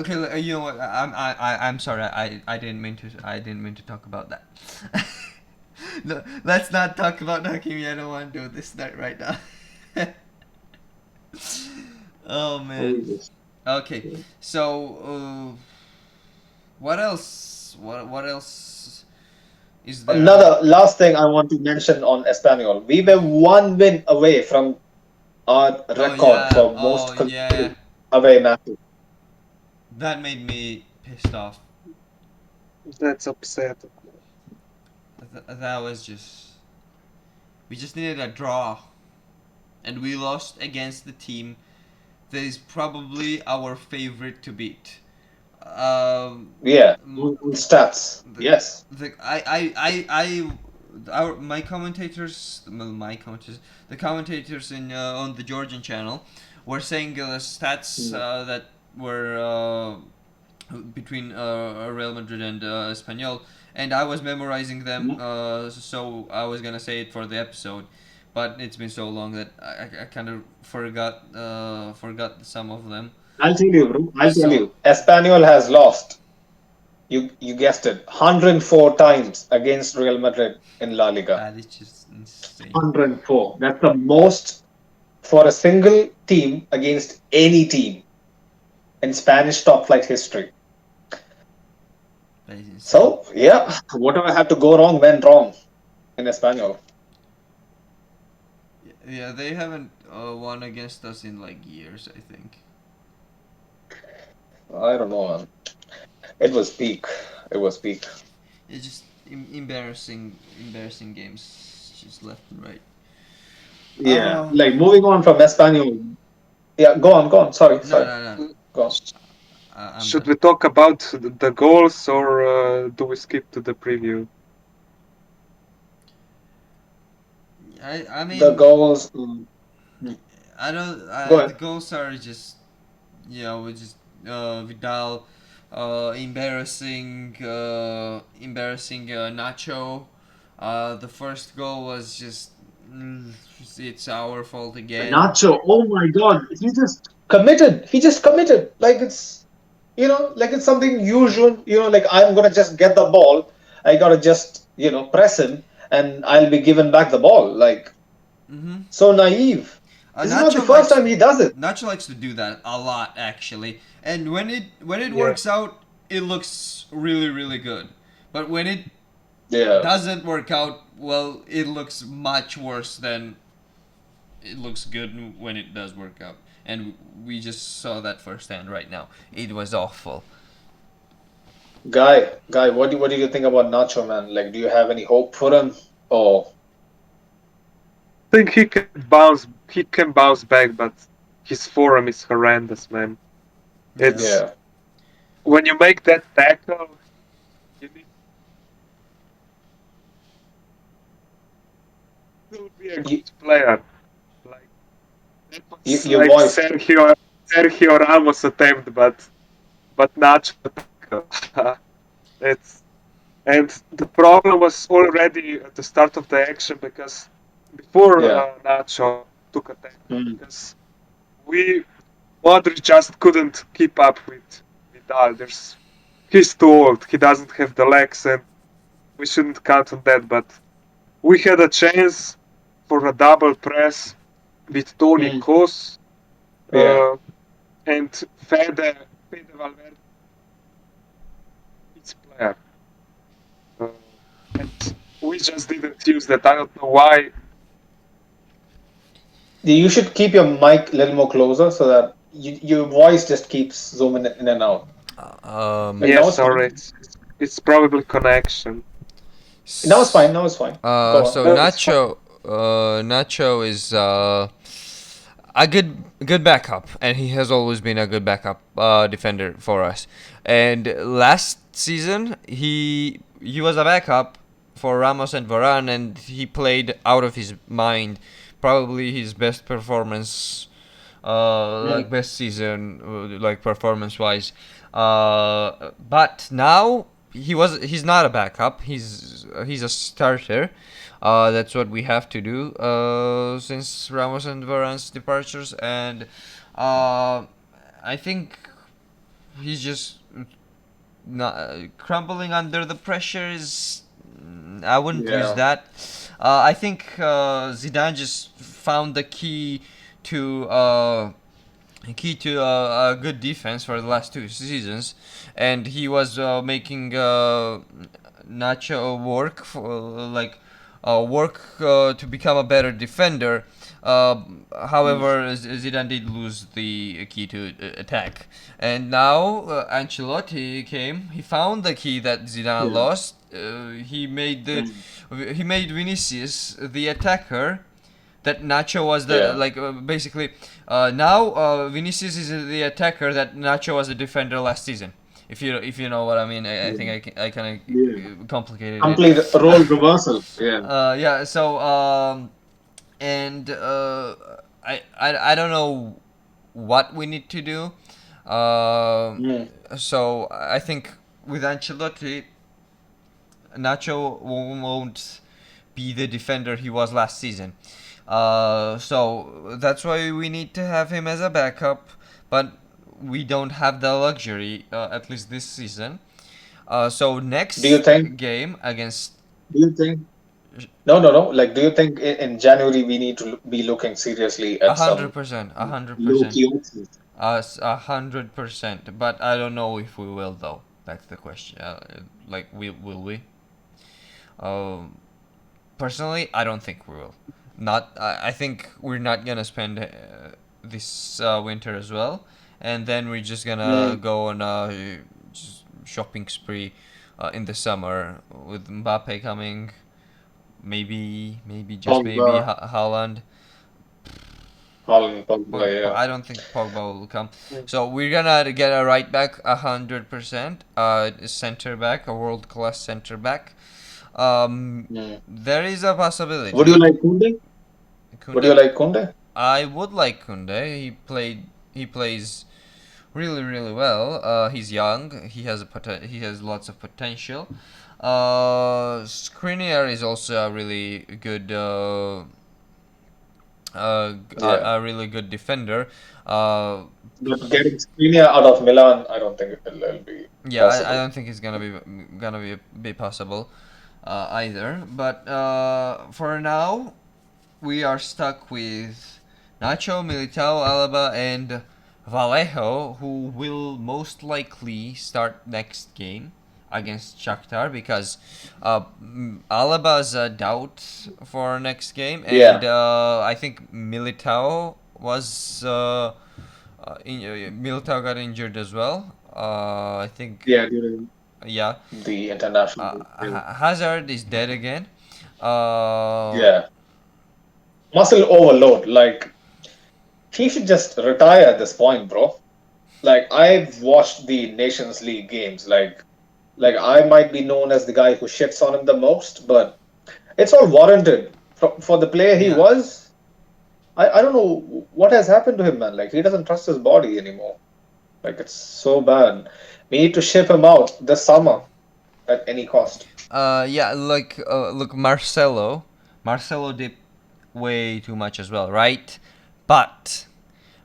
Okay, you know what? I'm sorry. I didn't mean to talk about that. No, let's not talk about Hakimi. I don't want to do this right now. Oh man. Okay, so what else? What else is there? Another last thing I want to mention on Espanyol. We were one win away from our Oh record yeah. for Oh most yeah. consecutive away matches. That made me pissed off. That's upset. That was just. We just needed a draw, and we lost against the team that is probably our favorite to beat. Yeah, Mm, on stats. the, Yes. my commentators, the commentators on the Georgian channel were saying the stats Mm. that were between Real Madrid and Espanyol, and I was memorizing them, Mhm. so I was gonna say it for the episode, but it's been so long that I kind of forgot some of them. I'll tell you, bro. I'll tell So you. Espanyol has lost. You guessed it. 104 times against Real Madrid in La Liga. that is just insane. 104. That's the most for a single team against any team in Spanish top flight history. That is insane. So, yeah, whatever had to go wrong went wrong in Espanyol. Yeah, they haven't won against us in like years, I think. I don't know, man. It was peak. It was peak. It's just embarrassing games, just left and right. Yeah, Oh, like moving on from Espanyol. Yeah, go on. Sorry, no, sorry. no, no. Go on. I'm Should done. we talk about the goals or do we skip to the preview? I The mean, goals. I don't. Go The ahead. goals are just, just Vidal, embarrassing Nacho. The first goal was just, it's our fault again. Nacho. Oh my God. He just committed. He just committed. Like it's something usual. Like I'm gonna just get the ball. I gotta just press him, and I'll be given back the ball. Like Mm-hmm. so naive. This is not the Nacho first time he does it. likes to do that a lot actually, and when it Yeah. works out, it looks really good. But when it Yeah. doesn't work out, well, it looks much worse than it looks good when it does work out. And we just saw that firsthand right now. It was awful. Guy, what do you think about Nacho, man? Like, do you have any hope for him? Oh, I think he can bounce back, but his form is horrendous, man. Yeah. It's yeah. when you make that tackle, you need to be a You, good player. Like that was your like voice. Sergio Ramos attempt, but Nacho tackle. it's and the problem was already at the start of the action because before Yeah. Nacho took a tackle Mm. because we Modric just couldn't keep up with Vidal. He's too old. He doesn't have the legs, and we shouldn't count on that. But we had a chance for a double press with Toni Mm. Kroos Yeah. and Fede Valverde, his player. Uh, and we just didn't use that. I don't know why. You should keep your mic a little more closer so that your voice just keeps zooming in and out. Like Um, now Yeah, it's fine. sorry, it's probably connection. Now it's fine. s- Now it's fine. Go on. so It's fine. Nacho is a good backup, and he has always been a good backup defender for us. And last season, he was a backup for Ramos and Varane, and he played out of his mind. Probably his best performance, Mm. like best season, like performance wise. But now he's not a backup. He's a starter. That's what we have to do since Ramos and Varane's departures, and I think he's just not crumbling under the pressure. Is I wouldn't use Yeah. that. I think Zidane just found the to key to a good defense for the last two seasons, and he was making Nacho work for to become a better defender. Mm. However, Zidane did lose the key to attack, and now Ancelotti came. He found the key that Zidane Yeah. lost. Mm. He made Vinicius the attacker that Nacho was the Yeah. basically now Vinicius is the attacker that Nacho was the defender last season. If you know what I mean, I think Yeah. I kind Yeah. of complicated it. Complete role reversal. Yeah. Yeah. So and I don't know what we need to do. Um, Mm. so I think with Ancelotti, Nacho won't be the defender he was last season. So that's why we need to have him as a backup, but we don't have the luxury, at least this season. So Do you next think? game against Do you think? No, no, no. Like, do you think in January we need to be looking seriously a at hundred some percent, a hundred low percent, key options? us 100%. But I don't know if we will though. That's the question. Like we will we? Um, Personally, I don't think we will. Not. I think we're not gonna spend this winter as well, and then we're just gonna Mm. go on a shopping spree in the summer with Mbappe coming. Maybe just maybe Pogba, Haaland. Holland, Pogba, But yeah. I don't think Pogba will come. Mm. So we're gonna get a right back 100%. Center back, a world class center back. Mm. There is a Would you possibility. like Kunde? Would you Kunde. like Kunde? I would like Kunde. He plays really well. He's young. He has lots of potential. Skriniar is also a really good Yeah. a really good defender. Uh, But getting Skriniar out of Milan, I don't think it'll be yeah, I possible. don't think it's be possible either. But for now, we are stuck with Nacho, Militao, Alaba, and Vallejo, who will most likely start next game against Shakhtar because Alaba's a doubt for next game, and Yeah. I think Militao got injured as well. I think Yeah, during yeah. the international break. Yeah. Hazard is dead again. Uh, Yeah. Muscle overload. Like, he should just retire at this point, bro. Like, I've watched the Nations League games. Like I might be known as the guy who shits on him the most, but it's all warranted. For the player he yeah. was, I don't know what has happened to him, man. Like, he doesn't trust his body anymore. Like, it's so bad. We need to ship him out this summer at any cost. Yeah. Look, Marcelo did way too much as well, right? But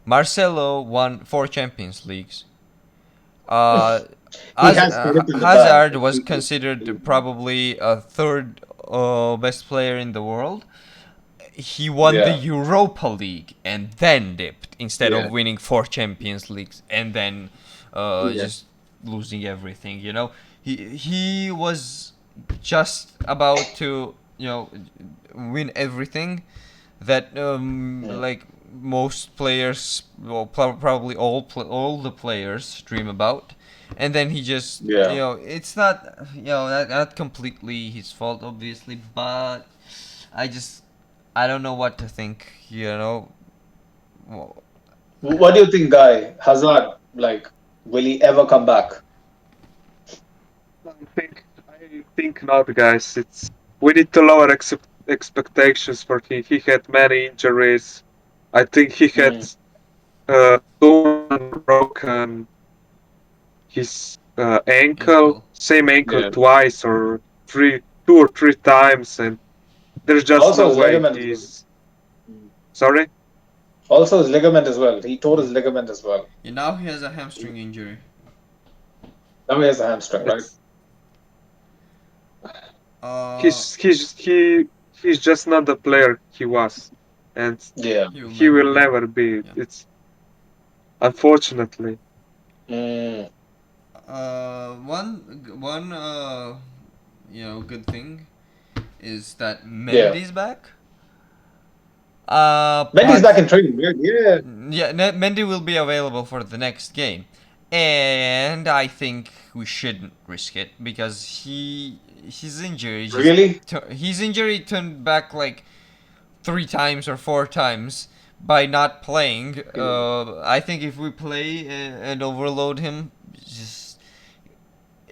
Marcelo won 4 Champions Leagues. Uh, He has credit in the bag. Hazard was considered probably a third best player in the world. He won the Yeah, Europa League and then dipped instead yeah, of winning 4 Champions Leagues and then yeah. just losing everything. He was just about to win everything that Mm. like most players, well, probably all the players dream about. And then he just, Yeah. it's not, not completely his fault, obviously, but I just, I don't know what to think. Well, What do you think, Guy? Hazard, like, will he ever come back? I think not, guys. We need to lower expectations for him. He had many injuries. I think he had Mm. torn, broken his ankle, ankle. same ankle Yeah. twice or 2 or 3 times, and there's just Also no his way ligament as well. he's Mm. sorry. Also his ligament as well. He tore Yeah. his ligament as well. And now he has a hamstring injury. Now he has a hamstring, right? It's Uh, he's just not the player he was, and Yeah. he will he never will be. never be. Yeah. It's unfortunately. Mm. One good thing is that Yeah. Mendy's back. Mendy's But back in training, right? Yeah. yeah, Mendy will be available for the next game, and I think we shouldn't risk it because Really? his injury turned back like 3 times or 4 times by not playing. Yeah. I think if we play and overload him, just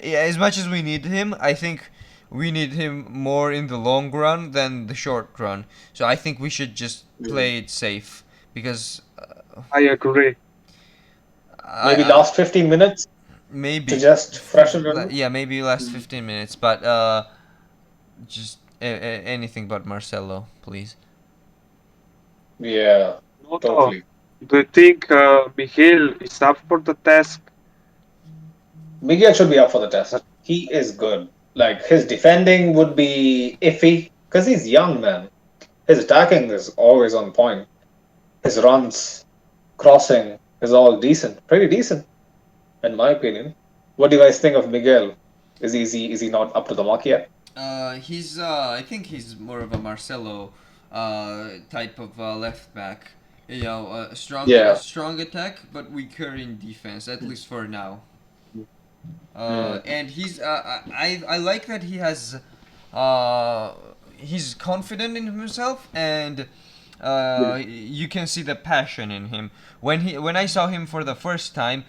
yeah, as much as we need him, I think we need him more in the long run than the short run. So I think we should just Yeah. play it safe because I agree. Maybe I last 15 minutes to maybe just freshen it up. yeah, maybe last Mm. 15 minutes, but just anything but Marcelo, please. Yeah, No, no. totally. Do you think Miguel is up for the task? Miguel should be up for the test. Uh, He is good. Like his defending would be iffy because he's young, man. His attacking is always on point. His runs, crossing is all decent, pretty decent, in my opinion. What do you guys think of Miguel? Is he not up to the mark yet? He's I think he's more of a Marcelo type of left back. Yeah. Strong attack, but weaker in defense, at least for now. Mm. And I like that uh, he's confident in himself, and Yeah. you can see the passion in him. When I saw him for the first time,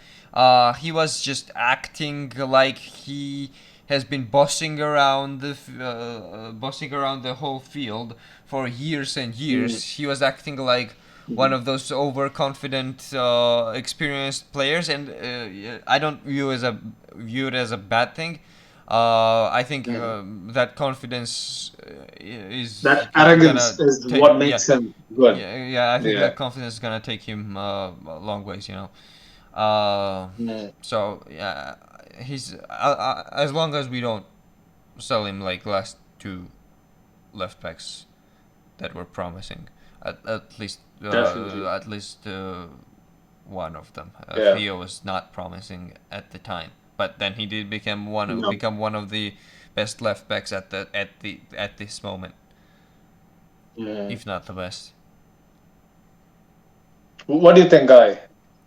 he was just acting like he has been bossing around the whole field for years and Mm. years. He was acting like one Mm. of those overconfident, experienced players, and I don't view it as a bad thing. I think Mm. that confidence is That arrogance gonna is take what makes him good. yeah. I think Yeah. that confidence is gonna take him a long ways. Uh, Mm. so yeah, he's as long as we don't sell him like last two left backs that were promising. At least Definitely. one of them. Yeah. Theo was not promising at the time, but then he did No. become one of the best left backs at this moment, Mm. if not the best. What do you think, Guy?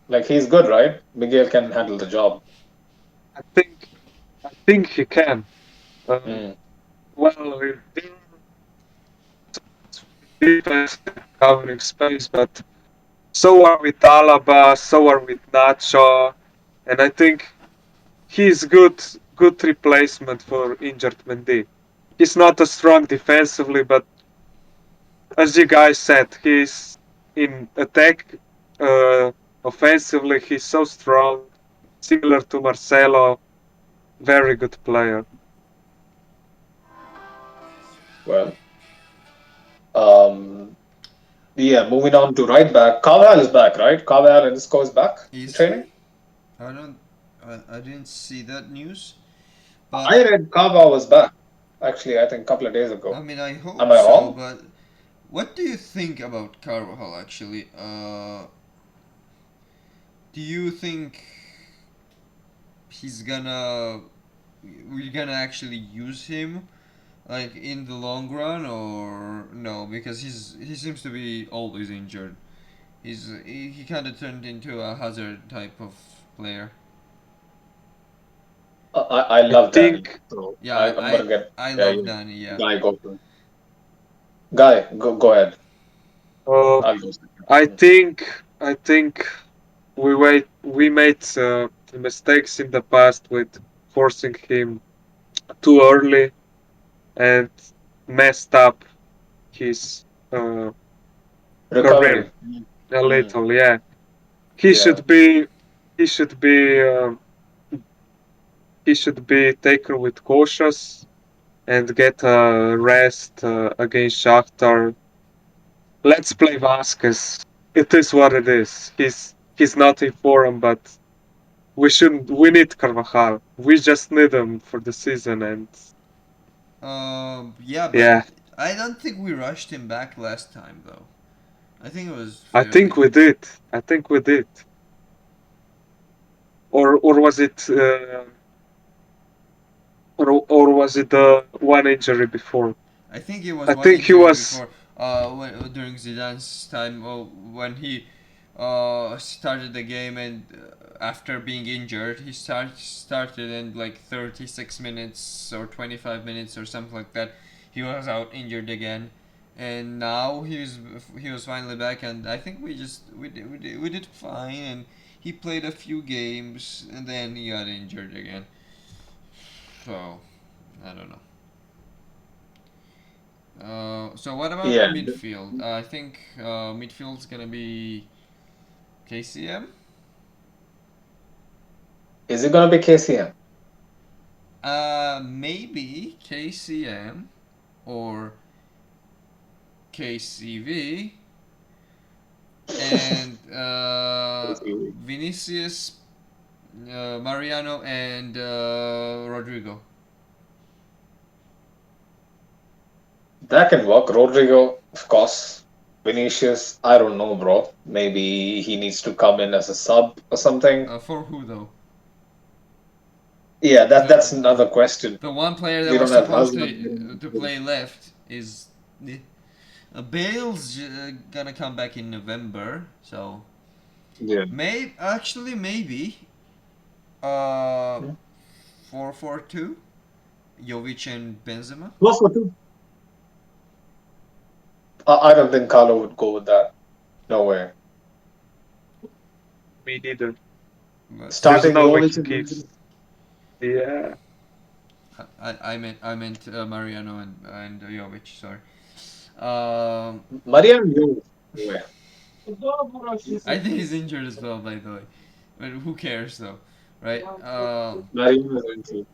Like he's good, right? Miguel can handle the job. I think I think he can. Um, Mm. well, there defense covering space, but so are with Alaba, so are with Nacho, and I think he's good replacement for injured Mendy. He's not as strong defensively, but as you guys said, he's in attack, uh, offensively. He's so strong, similar to Marcelo. Very good player. Well, um, yeah. Moving on to right back. Carvajal is back, right? Carvajal and Isco is back in Is training. he? I don't. I didn't see that news, I but read Carvalho was back. Actually, I think a couple of days I ago. mean I Am hope I so. wrong? But what do you think about Carvajal actually? Do you think he's gonna we're gonna actually use him like in the long run or no? Because he seems to be always injured. He kind of turned into a Hazard type of player. I I love Danny. think So Yeah, I'm gonna get I yeah, love you Danny. Yeah. guy go first. Guy, go ahead. uh, I'll go second. I think we made mistakes in the past with forcing him too early and messed up his career Recovery. a Mm. little. Yeah, he Yeah. should be he should be he should be taken with cautious and get a rest against Shakhtar. Let's play Vasquez. It is what it is. He's not in form, but we shouldn't. We need Carvajal. We just need him for the season, and Yeah, but yeah, I don't think we rushed him back last time though. I think it was I think fairly. we did. I think we did. Or was it or was it the one injury before? I think it was I one think he injury was. before. During Zidane's time, when he started the game and after being injured, he started in like 36 minutes or 25 minutes or something like that. He was out injured again, and now he was finally back. And I think we did fine. And he played a few games, and then he got injured again. So I don't know. So what about Yeah. midfield? I think midfield's gonna be KCM. Is it gonna be KCM? Maybe KCM or KCV and Vinicius, Mariano, and Rodrigo. That can work. Rodrigo, of course. Vinicius, I don't know, bro. Maybe he needs to come in as a sub or something. For who though? Yeah, that's The another question. the one player that We was don't have supposed Hazard. to play left is Bale's gonna come back in November, so Yeah. maybe uh 4-4-2, Jovic and Benzema. Plus for two. I don't think Carlo would go with that. No way. Me neither. But There's Starting no way Jovic he and Benzema. keeps. Yeah, I meant Mariano and Jovic. Sorry. Um, Mariano Jovic. No way. I think he's injured as well. By the way, but who cares though, right? Mariano Jovic.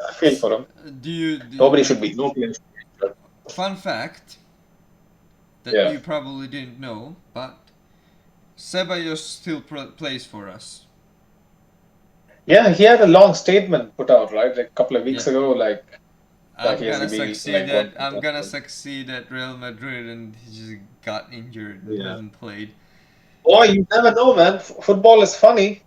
I feel for him. Do you do, Nobody should be. No player should be injured. fun fact that Yeah. you probably didn't know, but Ceballos still plays for us. Yeah, he had a long statement put out, right? Like a couple of Yeah, weeks ago, like he has to be like going to I'm gonna Portugal. succeed at Real Madrid, and he just got injured and Yeah. hasn't played. Boy, you never know, man. Football is funny.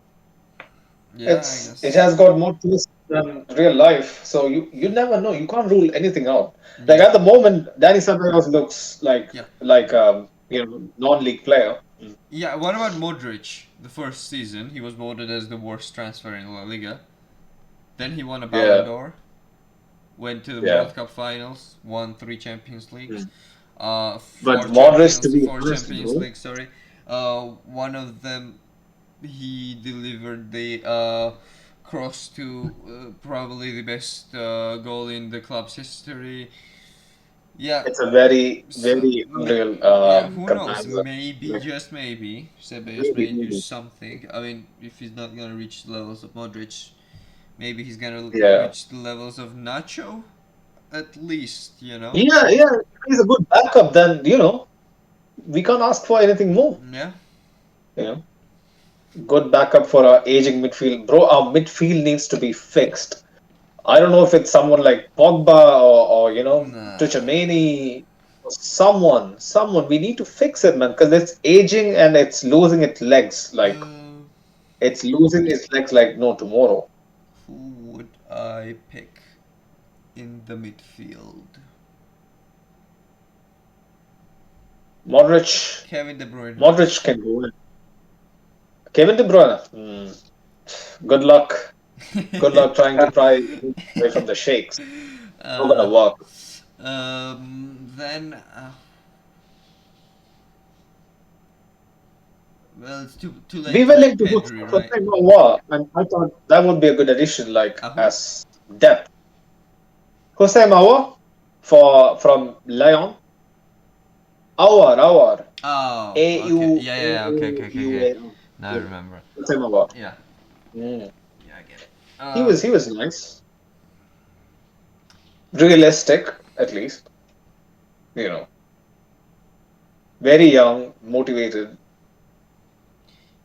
Yeah, I It guess. has got more twists than real life, so you never know. You can't rule anything out. Like Yeah, at the moment, Danny Ceballos looks yeah, like non-league player. yeah. What about Modric? The first season, he was voted as the worst transfer in La Liga. Then he won a Ballon Yeah, d'Or, went to the yeah. World Cup finals, won 3 Champions Leagues, Mm. But Modric, to be Four honest, Champions bro, Leagues. Sorry, one of them he delivered the cross to probably the best goal in the club's history. Yeah, it's a very, so very unreal yeah, who knows? comparison. Maybe, Like just maybe, Ceballos maybe, may do maybe. something. I mean, if he's not gonna reach the levels of Modric, maybe he's gonna Yeah, reach the levels of Nacho, at least. yeah. If he's a good backup, then we can't ask for anything more. Yeah. You know. good backup for our aging midfield. Bro, our midfield needs to be fixed. I don't know if it's someone like Pogba or Nah. Tuchemani, someone. We need to fix it, man, because it's aging and it's losing its legs. Like Uh, it's losing its legs like no tomorrow. who would I pick in the midfield? Modric, Kevin De Bruyne. Modric can go in. Kevin De Bruyne. Good luck. Good luck trying to pry him away from the shakes. Not uh, gonna work. then, well, it's too late We to were pick linked to Pedri, Jose right? Mauer, and I thought that would be a good addition, like Who? as depth. Jose Mauer from Lyon. Our Oh, A okay. U Yeah, A yeah, yeah. Okay, U okay, okay, U okay. A. Now I Yeah, remember. Jose Mauer. Yeah, Mm. yeah, I get it. He was nice, realistic at least. You know, very young, motivated.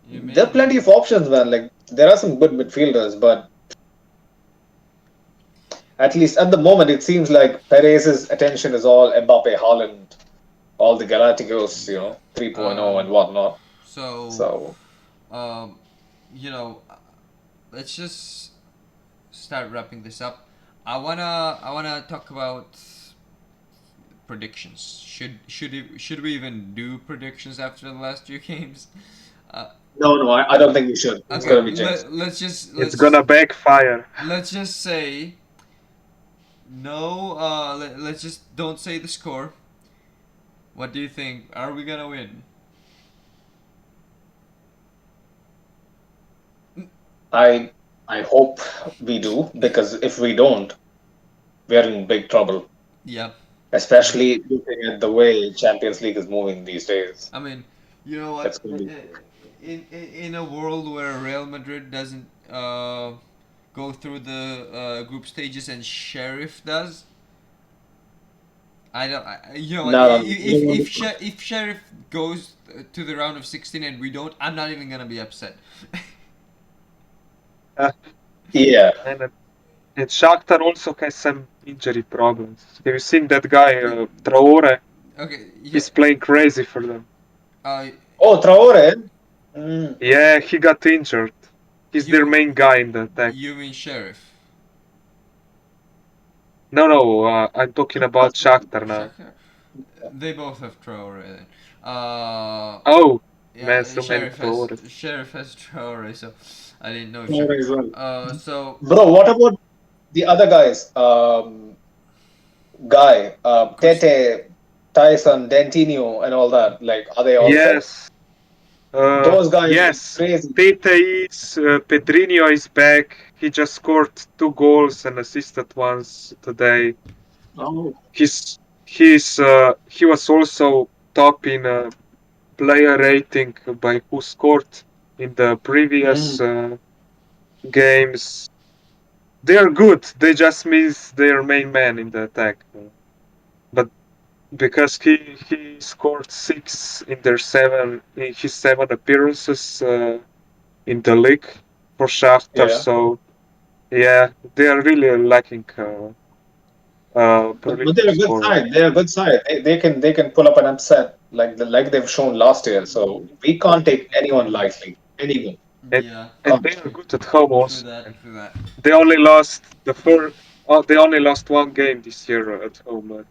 You There are made plenty of options, man. Like there are some good midfielders, but at least at the moment, it seems like Perez's attention is all Mbappe, Haaland, all the Galacticos, yeah. 3.0 and whatnot. So, So um, you know, let's just start wrapping this up. I wanna talk about predictions. Should we even do predictions after the last two games? Uh, no, I don't think we should. It's okay, gonna be jinxed. It's gonna backfire. let's just say no. Let's just don't say the score. What do you think? Are we gonna win? I I hope we do because if we don't, we're in big trouble. Yeah. Mhm. Especially looking at the way Champions League is moving these days. I mean, you know It's what? gonna be In a world where Real Madrid doesn't go through the group stages and Sheriff does, I don't. You know what? no, no, we don't want If Sheriff goes to the round of 16 and we don't, I'm not even gonna be upset. Uh, yeah. and and Shakhtar also has some injury problems. Have you seen that guy Traore? Okay. Yeah. He's playing crazy for them. Uh, Oh, Traore. Mm. Yeah, he got injured. He's their you main guy in the attack. you mean Sheriff? No, no, I'm talking about Shakhtar now. Shakhtar? They both have Traore then. Uh, Oh, man, yeah, so many Traores. Sheriff has Traore, so I didn't know if Traore Sheriff. as well. So Bro, what about the other guys? Chris, Tete, Tyson, Dentino, and all that. Like, are they all fit? Yes, Those guys look yes. crazy. Tete is, Pedrinho is back. He just scored 2 goals and assisted once today. Oh. He was also top in player rating by who scored in the previous Mm. games. They are good. They just miss their main man in the attack. But because he scored 6 in their 7 in his 7 appearances in the league for Shakhtar, Yeah. so yeah, they are really lacking But they're prolific a good scorer. side. They're a good side. They can pull up an upset like they've shown last year. So we can't take anyone lightly. Anyone. And yeah, and Can't. they are good at home true also. that, true that. They only lost the first. Oh, they only lost 1 game this year at home.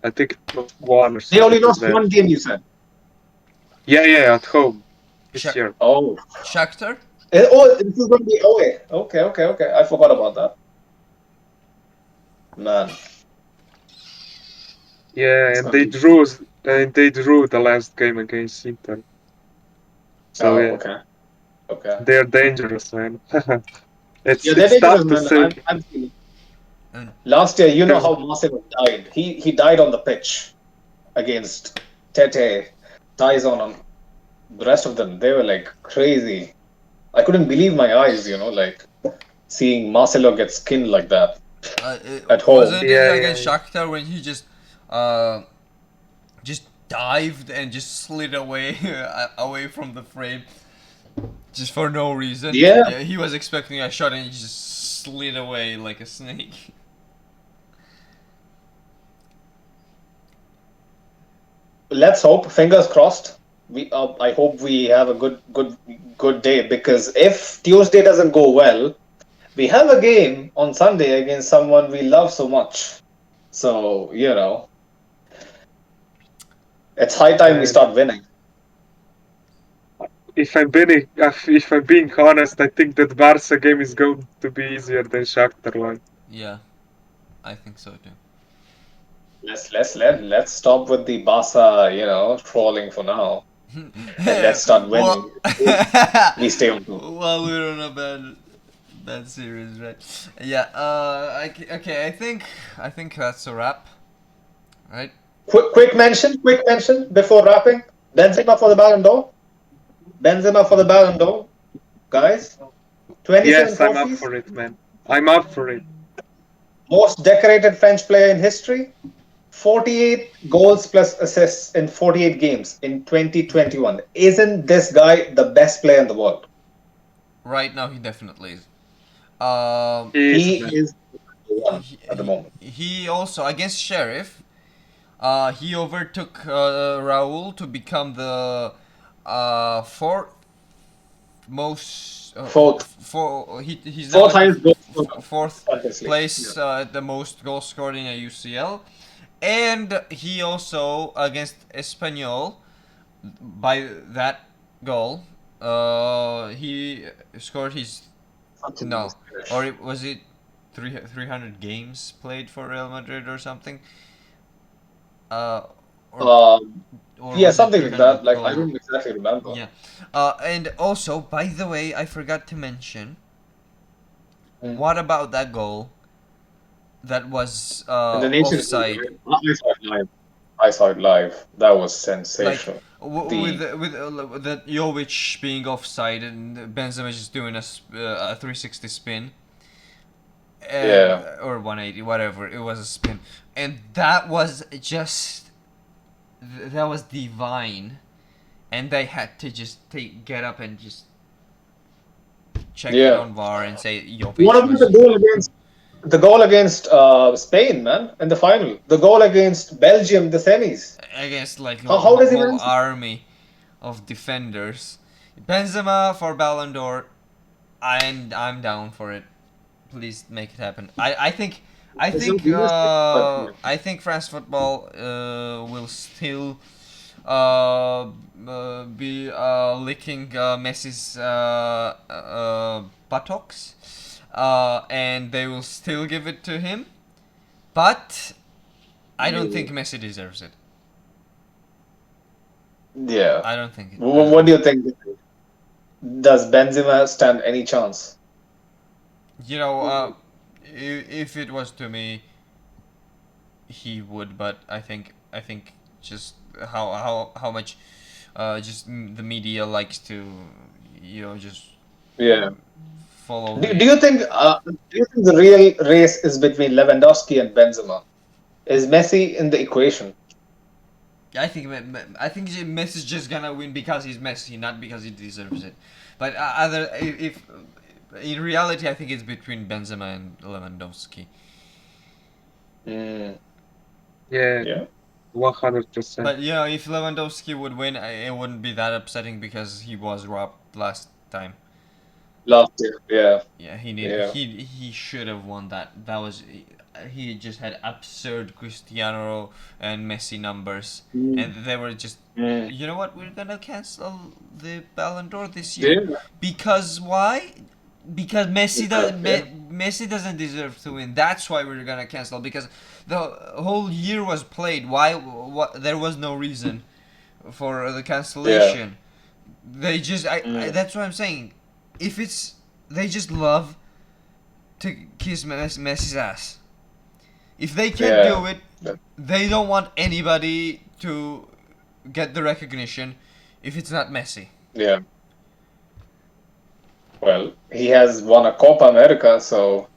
I think it was 1 or They something only like lost that. one game, you said. Yeah, yeah, at home this Shak- year. Oh. Shakhtar? Oh, this is going to be away. Okay. I forgot about that. Man, Yeah, it's and going to be. they drew the last game against Inter. So Oh, yeah, okay. they're dangerous, man. Yeah, they're It's dangerous, tough to man. say. I'm feeling. And Last year, you know There's how Marcelo died. He died on the pitch against Tete, Tyson, and the rest of them. They were like crazy. I couldn't believe my eyes, like seeing Marcelo get skinned like that at home. wasn't it yeah, yeah, against yeah. Shakhtar when he just dived and just slid away away from the frame? just for no reason. Yeah. Yeah, he was expecting a shot and he just slid away like a snake. Let's hope. Fingers crossed. I hope we have a good day, because if Tuesday doesn't go well, we have a game on Sunday against someone we love so much. So it's high time we And start winning. if I'm being honest, I think that Barca game is going to be easier than Shakhtar one. Yeah, I think so too. Let's stop with the Barca, trolling for now, and let's start winning. Well, We stay on top. well, we're on a bad series, right? Yeah. Okay. I think that's a wrap, right? Quick mention before wrapping. Benzema for the Ballon d'Or. Benzema for the Ballon d'Or, guys. 27 Yes, I'm up trophies. for it, man. I'm up for it. Most decorated French player in history. 48 goals plus assists in 48 games in 2021. Isn't this guy the best player in the world? Right now, he definitely is. Um, He is, He man. is the one he, at the he, moment. he also against Sheriff. He overtook Raul to become the fourth most Fourth, he's now fourth at the highest goal scorer, fourth obviously. place at the most goals scored in a UCL, and he also against Espanyol by that goal he scored his no or was it 300 games played for Real Madrid or something uh or Um, or yeah, was it something like that. 300 Like I goal. don't exactly remember. Yeah. And also, by the way, I forgot to mention. Mm. What about that goal that was In the Nations League, offside? right? I saw it live. I saw it live. That was Like sensational. with The with that Jovic being offside and Benzema just doing a 360 spin and Yeah, or 180 whatever it was a spin and that was just that was divine and they had to just get up and just check it yeah. on VAR and say What Jovic about was the goal against Spain, man, in the final? The goal against Belgium, the semis. against like a How does he whole manage? army of defenders. Benzema for Ballon d'Or, I'm down for it. Please make it happen. It's not realistic, but yeah. I think France football will still be licking Messi's buttocks, and they will still give it to him. But I don't think Messi deserves it. Yeah. I don't think it. What do you think? Does Benzema stand any chance? You know, if it was to me, he would. But I think just how much, just the media likes to, just Yeah. follow Do the. you think the real race is between Lewandowski and Benzema? Is Messi in the equation? I think Messi's just gonna win because he's Messi, not because he deserves it. But other if in reality, I think it's between Benzema and Lewandowski. Mm, Yeah, yeah. 100%. But if Lewandowski would win, it wouldn't be that upsetting because he was robbed last time. Last year. Yeah. Yeah, Yeah. he should have won that. That was he just had absurd Cristiano and Messi numbers, Mm, and they were just. mm. You know what? We're gonna cancel the Ballon d'Or this year Yeah. because why? Because Yeah. Messi doesn't deserve to win. That's why we're gonna cancel because the whole year was played. Why? What? There was no reason for the Yeah. cancellation. They just. Mm, That's what I'm saying. If it's they just love to kiss Messi's ass. If they can't yeah. do it, they don't want anybody to get the recognition if it's not Messi. Yeah. Well, he has won a Copa America, so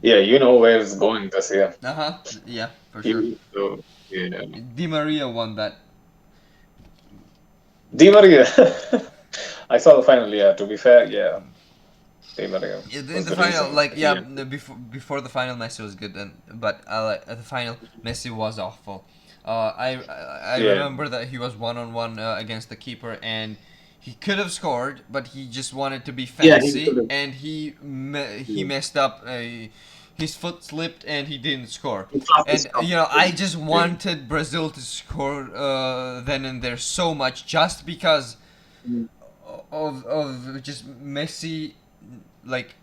yeah, you know where it's going this year. Yeah, for sure. So, yeah. Di Maria won that. Di Maria. I saw the final. Yeah, to be fair, yeah, Di Maria In was the the final, reason like he. yeah, before the final, Messi was good, but at the final, Messi was awful. I Yeah, remember that he was 1-on-1 against the keeper, and he could have scored, but he just wanted to be yeah, he could fancy, have. and he Yeah. messed up. His foot slipped, and he didn't score. He passed the And stuff. I just Yeah. wanted Brazil to score then and there so much, just because Mm. of just Messi, like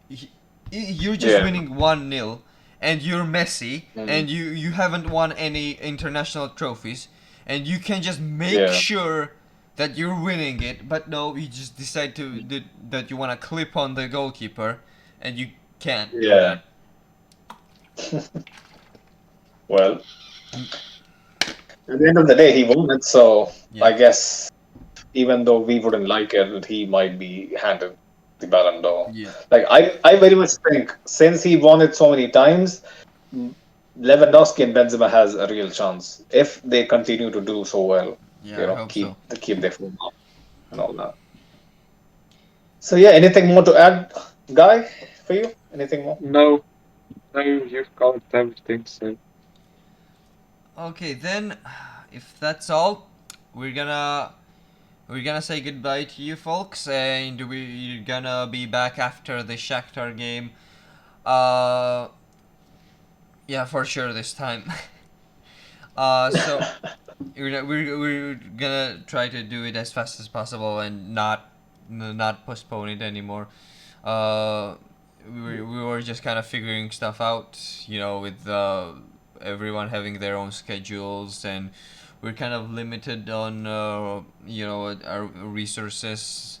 he, you're just Yeah. winning 1-0 and you're Messi Mm. and you haven't won any international trophies and you can just make Yeah. sure that you're winning it, but no, you just decide that you want to clip on the goalkeeper and you can't do Yeah. that. Well, at the end of the day, he won it, so Yeah. I guess even though we wouldn't like it, he might be handed the Ballon d'Or. Yeah. Like I very much think since he won it so many times, Lewandowski and Benzema has a real chance if they continue to do so well. Yeah, I hope so. Keep their form up and all that. So yeah, anything more to add, Guy, for you? Anything more? No, no, you've covered everything. So Okay, then if that's all, we're gonna say goodbye to you folks, and we're gonna be back after the Shakhtar game. Uh, yeah, for sure this time. So we're gonna try to do it as fast as possible and not postpone it anymore. Uh, we were just kind of figuring stuff out, with everyone having their own schedules, and we're kind of limited on our resources.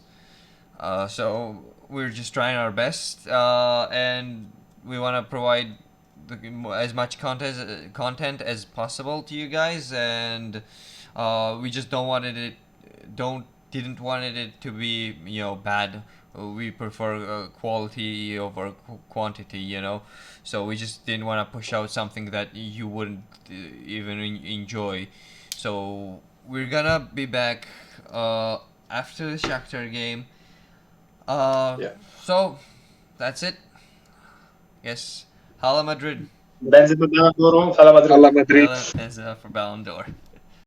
So we're just trying our best, and we want to provide as much content as possible to you guys, and we just didn't want it to be bad. We prefer quality over quantity, so we just didn't want to push out something that you wouldn't even enjoy. So we're gonna be back after the Shakhtar game. uh, Yeah. so that's it. Yes, Hala Madrid. Benzema Ballon d'Or, Hala Madrid. Real Madrid. Hala is for Ballon d'Or.